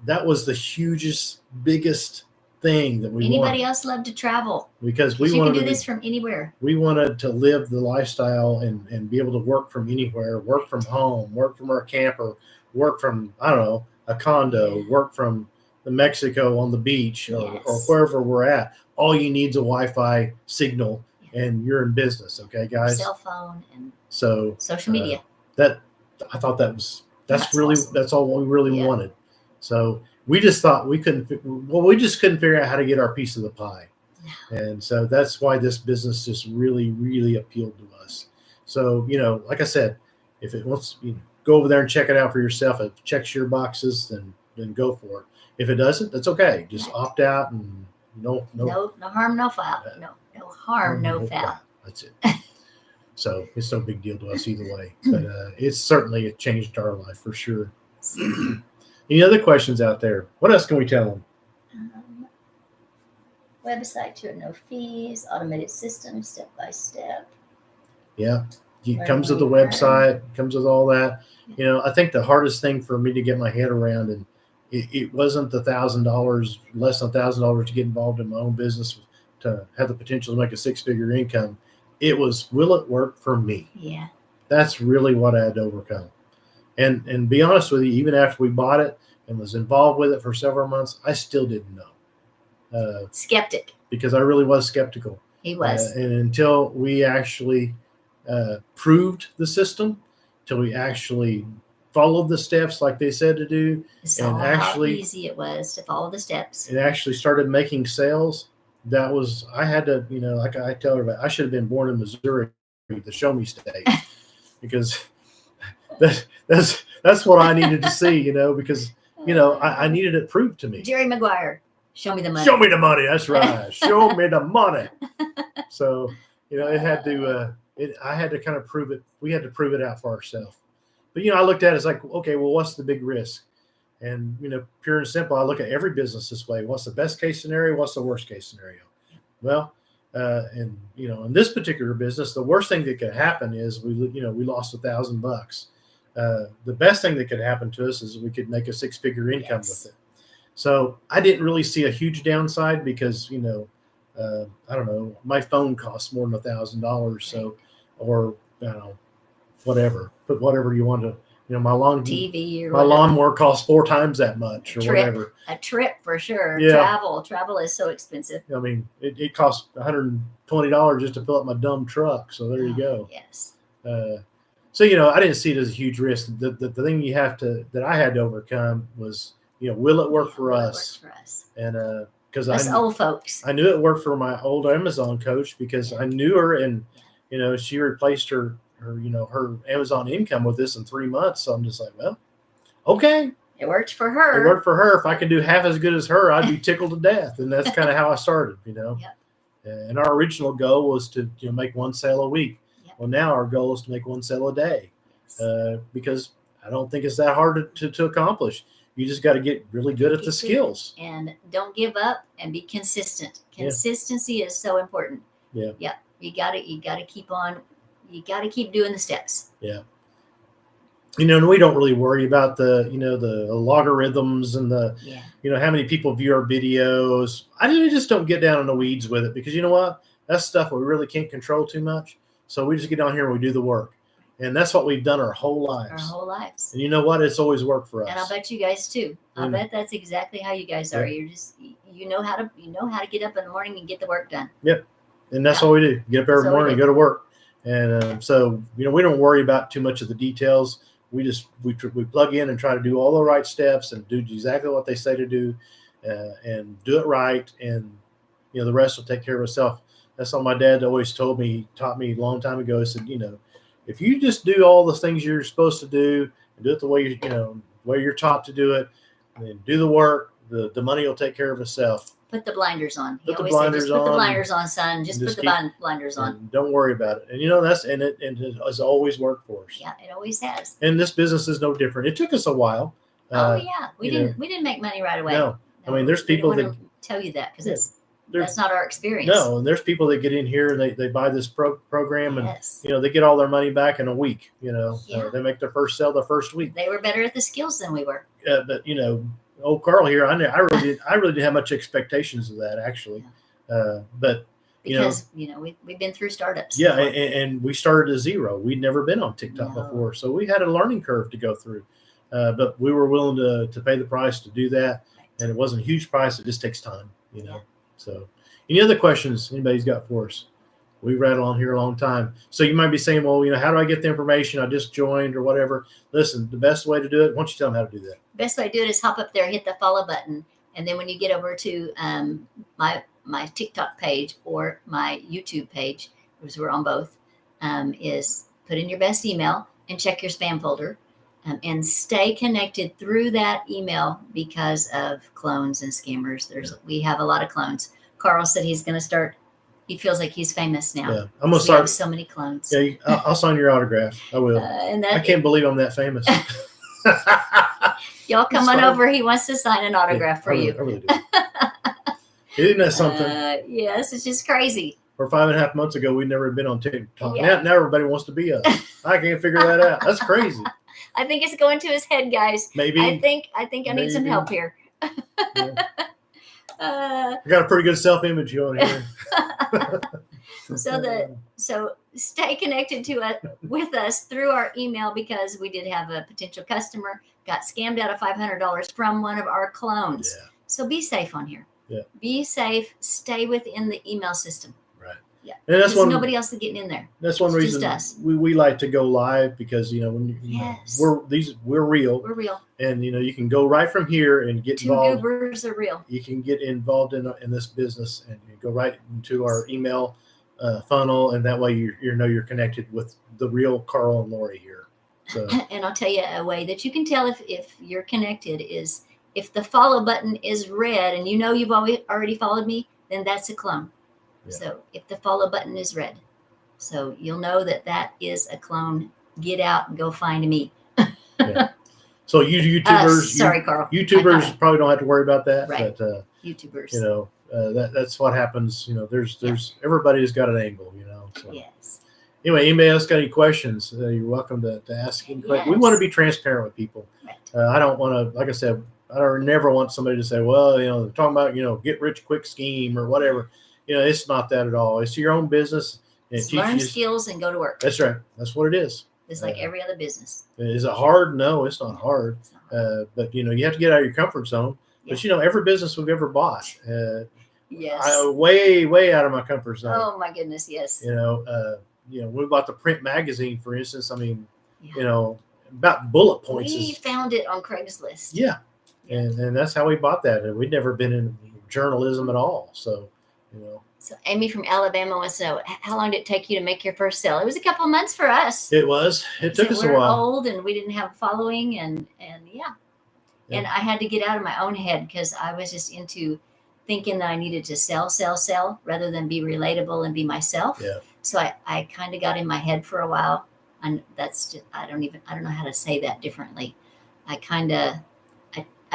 That was the biggest thing that we wanted. Anybody else love to travel? Because you can do this from anywhere. We wanted to live the lifestyle and be able to work from anywhere, work from home, work from our camper, work from, I don't know, a condo, work from Mexico on the beach or wherever we're at. All you need is a Wi-Fi signal and you're in business. Okay, guys? Cell phone and social media. I thought that's really awesome. That's all we really wanted. So we just thought we just couldn't figure out how to get our piece of the pie. No. And so that's why this business just really, really appealed to us. So, like I said, if it wants, go over there and check it out for yourself. If it checks your boxes, then go for it. If it doesn't, that's okay. Just opt out and no harm, no foul. No harm, no foul. That's it. So it's no big deal to us either way. But it changed our life for sure. Any other questions out there? What else can we tell them? Website to no fees, automated system, step by step. Yeah, it comes with the website, comes with all that. I think the hardest thing for me to get my head around, and it wasn't the $1,000, less than $1,000 to get involved in my own business to have the potential to make a 6-figure income. It was, will it work for me? Yeah. That's really what I had to overcome. And be honest with you, even after we bought it and was involved with it for several months, I still didn't know. Skeptic. Because I really was skeptical. He was. And until we actually proved the system, till we actually followed the steps like they said to do, and actually how easy it was to follow the steps. And actually started making sales. I had to, like I tell everybody, I should have been born in Missouri, the show me state, because that's what I needed to see, because I needed it proved to me. Jerry Maguire, show me the money. Show me the money. That's right. Show me the money. So it had to. I had to kind of prove it. We had to prove it out for ourselves. But I looked at it as like, okay, well, what's the big risk? And pure and simple, I look at every business this way. What's the best case scenario? What's the worst case scenario? Well, in this particular business, the worst thing that could happen is we lost $1,000. The best thing that could happen to us is we could make a 6-figure income with it. So I didn't really see a huge downside because, I don't know, my phone costs more than $1,000. So, or, whatever, put whatever you want to, my TV or my lawnmower costs 4 times that much or whatever. A trip for sure. Yeah. Travel is so expensive. I mean, it costs $120 just to fill up my dumb truck. So there you go. Yes. So, I didn't see it as a huge risk. The thing that I had to overcome was, will it work for us? Work for us. And because old folks. I knew it worked for my old Amazon coach because I knew her, and she replaced her Amazon income with this in 3 months. So I'm just like, well, okay. It worked for her. It worked for her. If I could do half as good as her, I'd be tickled to death. And that's kind of how I started, Yep. And our original goal was to make 1 sale a week. Yep. Well, now our goal is to make 1 sale a day. Yes. Because I don't think it's that hard to accomplish. You just got to get really good at the skills. And don't give up and be consistent. Consistency is so important. Yeah. Yeah. You gotta keep on. You got to keep doing the steps. Yeah. And we don't really worry about the logarithms and how many people view our videos. I just don't get down in the weeds with it because you know what? That's stuff we really can't control too much. So we just get down here and we do the work. And that's what we've done our whole lives. Our whole lives. And you know what? It's always worked for us. And I'll bet you guys too. I'll bet that's exactly how you guys are. Yeah. You're just, you know how to get up in the morning and get the work done. Yep. And that's what we do. Get up every morning and go to work. And so, we don't worry about too much of the details. We plug in and try to do all the right steps and do exactly what they say to do, and do it right. And, the rest will take care of itself. That's what my dad always taught me a long time ago. He said, if you just do all the things you're supposed to do and do it the way way you're taught to do it, and then do the work, the money will take care of itself. Put the blinders on. Put the blinders on, son. Just put the blinders on. Don't worry about it. And it has always worked for us. Yeah, it always has. And this business is no different. It took us a while. We didn't make money right away. No, I mean, there's people that tell you that because that's not our experience. No, and there's people that get in here and they buy this program and yes. They get all their money back in a week. They make their first sale the first week. They were better at the skills than we were. But old Carl here, I really didn't have much expectations of that actually. Yeah. But because we've been through startups. Yeah, and we started at zero. We'd never been on TikTok before, so we had a learning curve to go through. But we were willing to pay the price to do that, and it wasn't a huge price. It just takes time, Yeah. So, any other questions anybody's got for us? We rattle on here a long time. So you might be saying, well, how do I get the information? I just joined or whatever. Listen, the best way to do it, why don't you tell them how to do that? Best way to do it is hop up there, hit the follow button. And then when you get over to my TikTok page or my YouTube page, because we're on both, is put in your best email and check your spam folder, and stay connected through that email because of clones and scammers. We have a lot of clones. Carl said he's going to start. He feels like he's famous now. Yeah, I'm gonna start. So many clones. Yeah, I'll sign your autograph. I will. I can't believe I'm that famous. Y'all come on over. He wants to sign an autograph for you. I really do. Isn't that something? Yes, it's just crazy. Or 5.5 months ago, we'd never been on TikTok. Yeah. Now everybody wants to be us. I can't figure that out. That's crazy. I think it's going to his head, guys. Maybe. I think I need some help here. Yeah. I got a pretty good self-image on here. So stay connected with us through our email, because we did have a potential customer got scammed out of $500 from one of our clones. Yeah. So be safe on here. Yeah. Be safe. Stay within the email system. Right. Yeah. And that's nobody else is getting in there. That's one reason we like to go live, because we're real. We're real. And you can go right from here and get involved. 2 goobers are real. You can get involved in this business, and you go right into our email funnel, and that way you're connected with the real Carl and Lori here. So. And I'll tell you a way that you can tell if you're connected is if the follow button is red and you've already followed me, then that's a clone. Yeah. So if the follow button is red, so you'll know that is a clone. Get out and go find me. Yeah. So YouTubers, sorry, Carl. YouTubers probably don't have to worry about that. Right. But YouTubers, that's what happens. There's everybody's got an angle. So. Yes. Anyway, anybody else got any questions? You're welcome to ask any questions. Yes. We want to be transparent with people. Right. I don't want to, like I said, I don't never want somebody to say, well, they're talking about get rich quick scheme or whatever. It's not that at all. It's your own business. And learn skills and go to work. That's right. That's what it is. It's like every other business. Is it hard? No, it's not hard. It's not hard. But you have to get out of your comfort zone. Yeah. But every business we've ever bought, yes, way out of my comfort zone. Oh my goodness, yes. We bought the print magazine, for instance. I mean, about bullet points. We found it on Craigslist. Yeah. And that's how we bought that. And we'd never been in journalism at all. So, So Amy from Alabama wants to know, how long did it take you to make your first sale? It was a couple of months for us. It was. It took us a while. We're old and we didn't have a following, and yeah. And I had to get out of my own head because I was just into thinking that I needed to sell rather than be relatable and be myself. Yeah. So I kind of got in my head for a while, and that's just, I don't know how to say that differently. I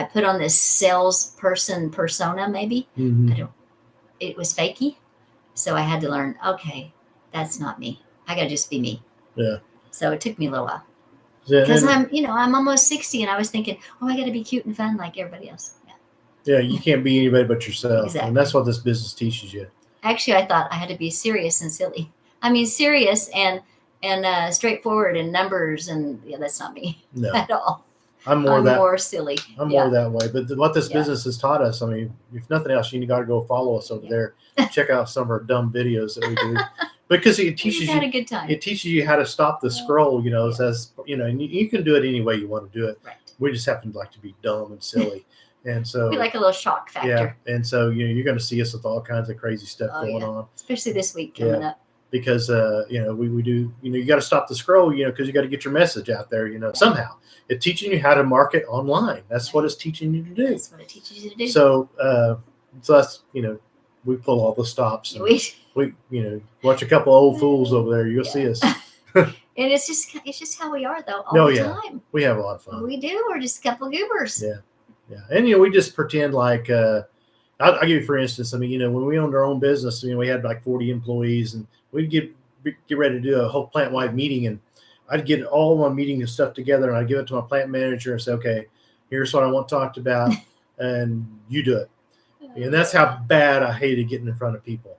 put on this salesperson persona, maybe. Mm-hmm. It was fakey. So I had to learn, okay, that's not me. I got to just be me. Yeah. So it took me a little while. Because I'm almost 60, and I was thinking, I got to be cute and fun like everybody else. Yeah, you can't be anybody but yourself. Exactly. And that's what this business teaches you. Actually, I thought I had to be serious and silly. I mean, serious and straightforward and numbers, and yeah, that's not me No, at all. I'm more I'm that. more silly. I'm Yeah. more that way. But what this Yeah. business has taught us, I mean, if nothing else, you got to go follow us over Yeah. there. Check out some of our dumb videos that we do, because it teaches We've you. had a good time. It teaches you how to stop the scroll. You know, Yeah. says and you can do it any way you want to do it. Right. We just happen to like to be dumb and silly, and so We like a little shock factor. yeah. And so you're going to see us with all kinds of crazy stuff going on, especially this week coming up. Because we do, you got to stop the scroll, because you got to get your message out there, somehow. It's teaching you how to market online. That's what it's teaching you to do. That's what it teaches you to do. So that's, we pull all the stops. And we watch a couple old fools over there. You'll see us. And it's just how we are, though, all the time. We have a lot of fun. We do. We're just a couple goobers. Yeah. And, we just pretend like, I'll give you, for instance, I mean, when we owned our own business, we had like 40 employees, and we'd get ready to do a whole plant-wide meeting, and I'd get all my meeting and stuff together, and I'd give it to my plant manager and say, okay, here's what I want talked about, and you do it. And that's how bad I hated getting in front of people.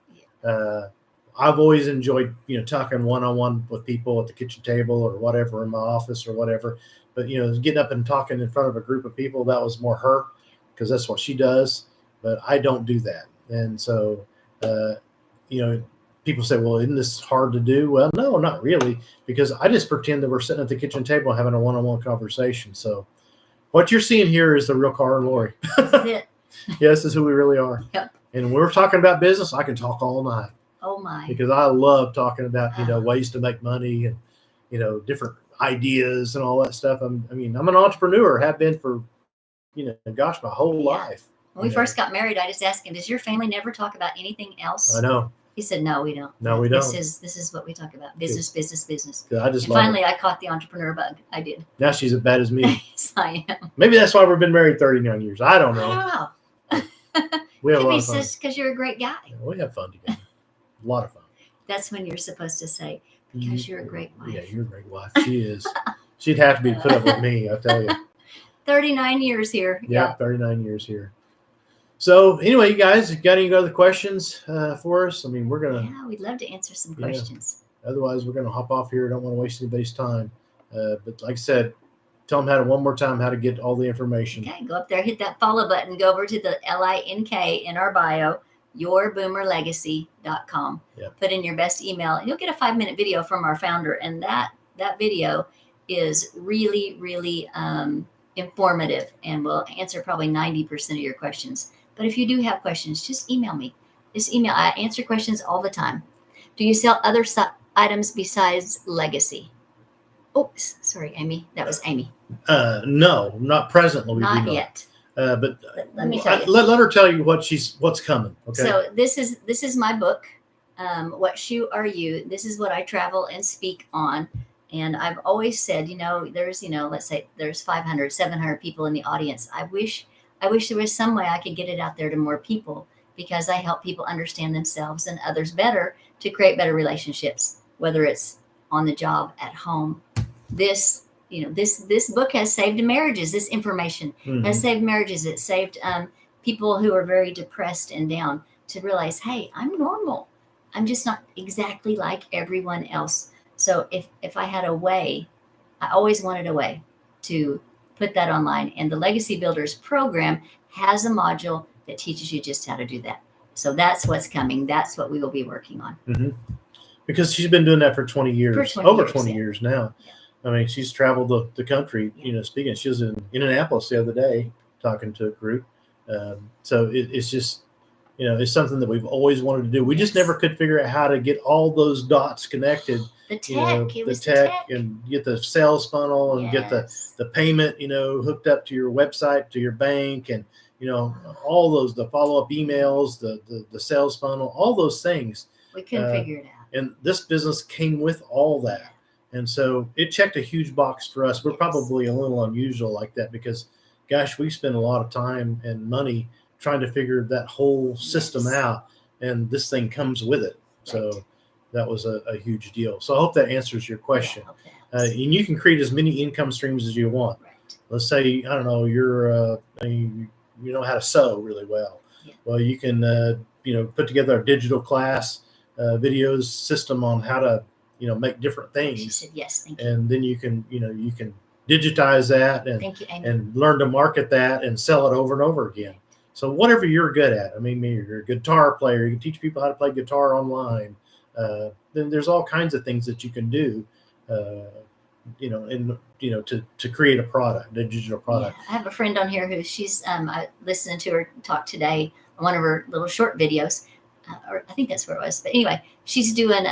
I've always enjoyed, talking one-on-one with people at the kitchen table or whatever, in my office or whatever. But, getting up and talking in front of a group of people, that was more her, because that's what she does. But I don't do that. And so, people say, well, isn't this hard to do? Well, no, not really, because I just pretend that we're sitting at the kitchen table having a one-on-one conversation. So what you're seeing here is the real Carl and Lori. That's it. Yeah, this is who we really are. Yep. And when we're talking about business, I can talk all night. Oh, my. Because I love talking about, ways to make money and, different ideas and all that stuff. I'm an entrepreneur, have been for, my whole life. When we first got married, I just asked him, does your family never talk about anything else? I know. He said, no, we don't. No, we don't. This is what we talk about. Business. Finally, I caught the entrepreneur bug. I did. Now she's as bad as me. Yes, I am. Maybe that's why we've been married 39 years. I don't know. I don't know. We have a lot of fun. Because you're a great guy. Yeah, we have fun together. A lot of fun. That's when you're supposed to say, because you're a great wife. Yeah, you're a great wife. She is. She'd have to be put up with me, I tell you. 39 years here. Yeah, 39 years here. So anyway, you guys, got any other questions for us? I mean, we're going to. Yeah, we'd love to answer some questions. Otherwise, we're going to hop off here. Don't want to waste anybody's time. But like I said, tell them one more time how to get all the information. Okay, go up there, hit that follow button, go over to the LINK in our bio, yourboomerlegacy.com. Yep. Put in your best email, and you'll get a 5-minute video from our founder. And that video is really, really informative, and will answer probably 90% of your questions. But if you do have questions, just email me. I answer questions all the time. Do you sell other items besides legacy? Oops, sorry, Amy. That was Amy. No, not presently. Not yet. But let me tell you. Let her tell you what's coming. Okay. So this is my book. What shoe are you? This is what I travel and speak on. And I've always said, there's, let's say there's 500, 700 people in the audience. I wish there was some way I could get it out there to more people, because I help people understand themselves and others better to create better relationships, whether it's on the job, at home. This book has saved marriages. This information has saved marriages. It saved people who are very depressed and down to realize, hey, I'm normal. I'm just not exactly like everyone else. So if I had a way, I always wanted a way to put that online. And the Legacy Builders program has a module that teaches you just how to do that. So that's what's coming. That's what we will be working on. Mm-hmm. Because she's been doing that for 20 years, over 20 years now. Yeah. I mean, she's traveled the country, speaking. She was in Indianapolis the other day talking to a group. So it's just, it's something that we've always wanted to do. We just never could figure out how to get all those dots connected. The tech, the tech, and get the sales funnel and get the payment, hooked up to your website, to your bank, and all those, the follow-up emails, the sales funnel, all those things. We couldn't figure it out. And this business came with all that. And so it checked a huge box for us. We're probably a little unusual like that because, gosh, we spend a lot of time and money trying to figure that whole system out, and this thing comes with it. Right. So that was a huge deal. So I hope that answers your question. And you can create as many income streams as you want. Right. Let's say, I don't know, you know how to sew really well. Yeah. Well, you can, put together a digital class videos system on how to make different things. She said, yes, thank you. And then you can digitize that Thank you, Amy. and learn to market that and sell it over and over again. So whatever you're good at, I mean, maybe you're a guitar player, you can teach people how to play guitar online. Then there's all kinds of things that you can do, to create a product, a digital product. Yeah. I have a friend on here who I listened to her talk today on one of her little short videos, or I think that's where it was. But anyway, she's doing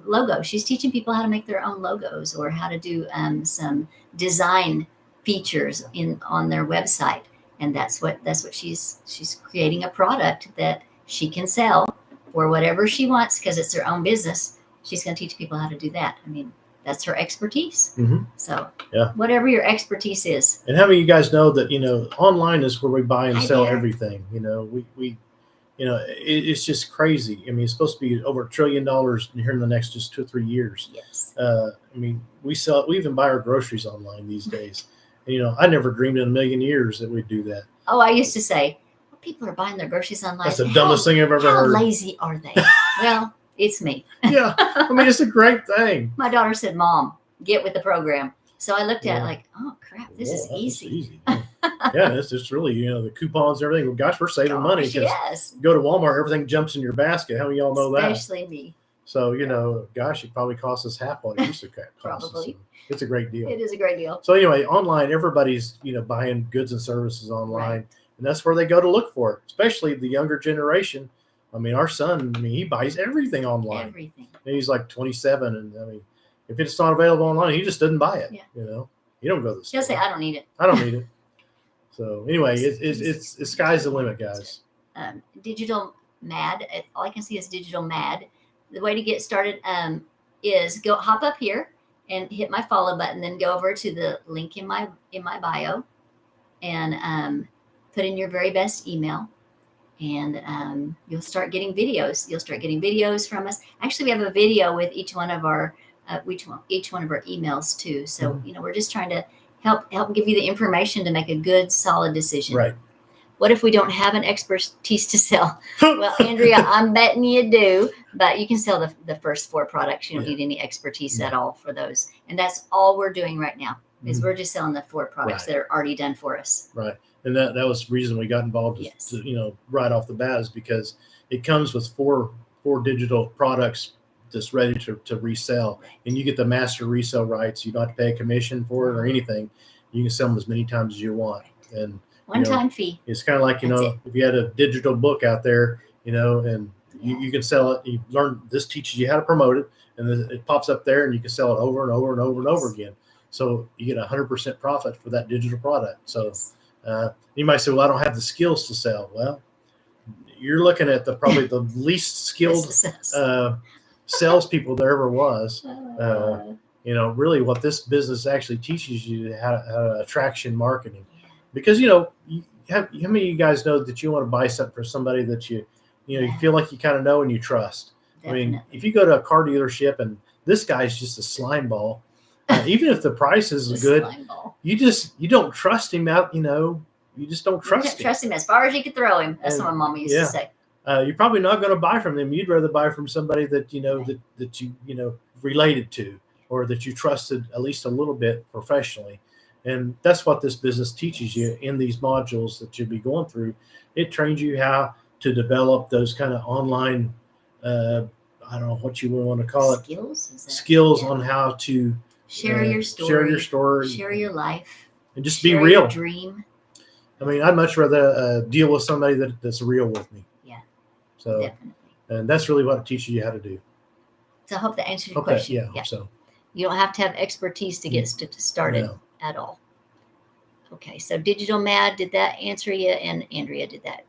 logos. She's teaching people how to make their own logos or how to do some design features on their website. And that's what she's creating a product that she can sell for whatever she wants because it's her own business. She's going to teach people how to do that. I mean, that's her expertise. Mm-hmm. So yeah, whatever your expertise is. And how many of you guys know that online is where we buy and sell everything? It's just crazy. I mean, it's supposed to be over $1 trillion here in the next just 2 or 3 years. Yes. I mean, we even buy our groceries online these days. And, I never dreamed in a million years that we'd do that. Oh, I used to say, well, people are buying their groceries online. That's the dumbest thing I've ever heard. How lazy are they? Well, it's me. Yeah. I mean, it's a great thing. My daughter said, Mom, get with the program. So I looked at it like, oh, crap, this is easy. Yeah, it's just really, the coupons and everything. Well, gosh, we're saving money. Yes. You go to Walmart, everything jumps in your basket. How many of y'all know that? Especially me. So, gosh, it probably costs us half what it used to cost. Probably. So it's a great deal. It is a great deal. So anyway, online, everybody's, buying goods and services online. Right. And that's where they go to look for it, especially the younger generation. I mean, our son, he buys everything online. Everything. And he's like 27. And I mean, if it's not available online, he just doesn't buy it. Yeah. You don't go to the store. He'll say, I don't need it. I don't need it. So anyway, it's sky's the limit, guys. Digital mad. All I can see is digital mad. The way to get started is hop up here and hit my follow button, then go over to the link in my bio and put in your very best email. And you'll start getting videos. You'll start getting videos from us. Actually, we have a video with each one of our emails too. So, mm-hmm. We're just trying to help give you the information to make a good, solid decision. Right. What if we don't have an expertise to sell? Well, Andrea, I'm betting you do, but you can sell the first 4 products. You don't need any expertise at all for those. And that's all we're doing right now is we're just selling the 4 products that are already done for us. Right. And that was the reason we got involved, right off the bat, is because it comes with four digital products that's ready to resell. Right. And you get the master resale rights. You don't have to pay a commission for it or anything. You can sell them as many times as you want. And one-time fee. It's kind of like, if you had a digital book out there, and you can sell it. You learn, this teaches you how to promote it, and then it pops up there and you can sell it over and over and over and over again. So you get 100% profit for that digital product. So you might say, well, I don't have the skills to sell. Well, you're looking at probably the least skilled salespeople there ever was. Really what this business actually teaches you how to attraction marketing. Because, how many of you guys know that you want to buy something for somebody that you feel like you kind of know and you trust? Definitely. I mean, if you go to a car dealership and this guy's just a slime ball, even if the price is good, you don't trust him out, you just don't trust him. Trust him as far as you could throw him. That's what my mama used to say. You're probably not going to buy from them. You'd rather buy from somebody that, that you related to, or that you trusted at least a little bit professionally. And that's what this business teaches you in these modules that you'll be going through. It trains you how to develop those kind of online, I don't know what you want to call it. Skills on how to share your story, share your life, and just be real. Your dream. I mean, I'd much rather deal with somebody that's real with me. Yeah. So, definitely. And that's really what it teaches you how to do. So I hope that answered your question. Yeah. So you don't have to have expertise to get started at all. Okay. So Digital Mad, did that answer you? And Andrea, did that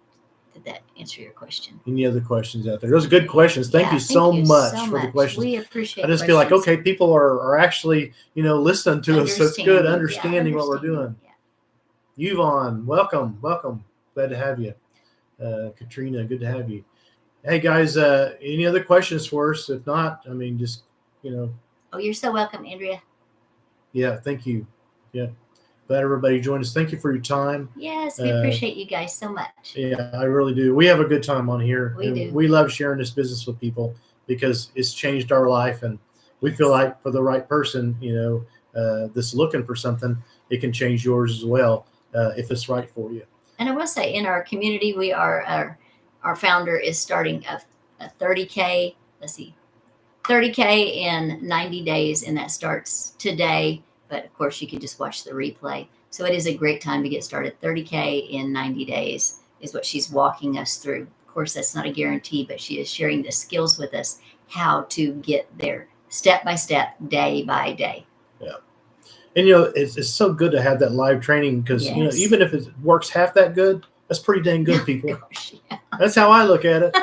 answer your question? Any other questions out there? Those are good questions. Thank you so much for the questions. We appreciate it. I just feel like, okay, people are actually, listening to us. That's good. Understanding what we're doing. Yeah. Yvonne, welcome. Glad to have you. Katrina, good to have you. Hey guys, any other questions for us? If not, I mean, just, Oh, you're so welcome, Andrea. Yeah. Thank you. Yeah. Glad everybody joined us. Thank you for your time. Yes, we appreciate you guys so much. Yeah, I really do. We have a good time on here. We do. We love sharing this business with people because it's changed our life, and we feel like for the right person, that's looking for something, it can change yours as well if it's right for you. And I will say, in our community, we are our founder is starting a 30K. Let's see, 30K in 90 days, and that starts today. But of course, you can just watch the replay. So it is a great time to get started. 30K in 90 days is what she's walking us through. Of course, that's not a guarantee, but she is sharing the skills with us, how to get there step by step, day by day. Yeah. And, it's so good to have that live training because, Yes. even if it works half that good, that's pretty dang good, people. Gosh, yeah. That's how I look at it.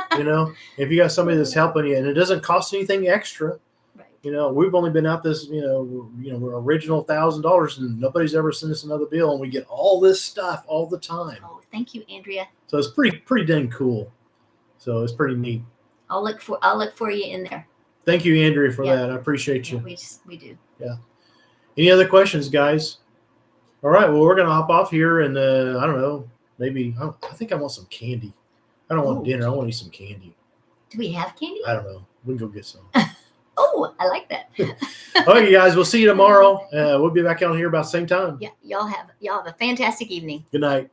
If you got somebody that's helping you and it doesn't cost anything extra, Right. we've only been out this, we're original $1,000 and nobody's ever sent us another bill, and we get all this stuff all the time. Oh, thank you, Andrea. So it's pretty dang cool. So it's pretty neat. I'll look for you in there. Thank you, Andrea, for Yeah. that. I appreciate you. Yeah, we do. Yeah. Any other questions, guys? All right. Well, we're gonna hop off here, and I don't know. Maybe I think I want some candy. I don't want Ooh. dinner. I want to eat some candy. Do we have candy? I don't know. We can go get some. Oh, I like that. All right, you guys. We'll see you tomorrow. We'll be back on here about the same time. Yeah, y'all have a fantastic evening. Good night.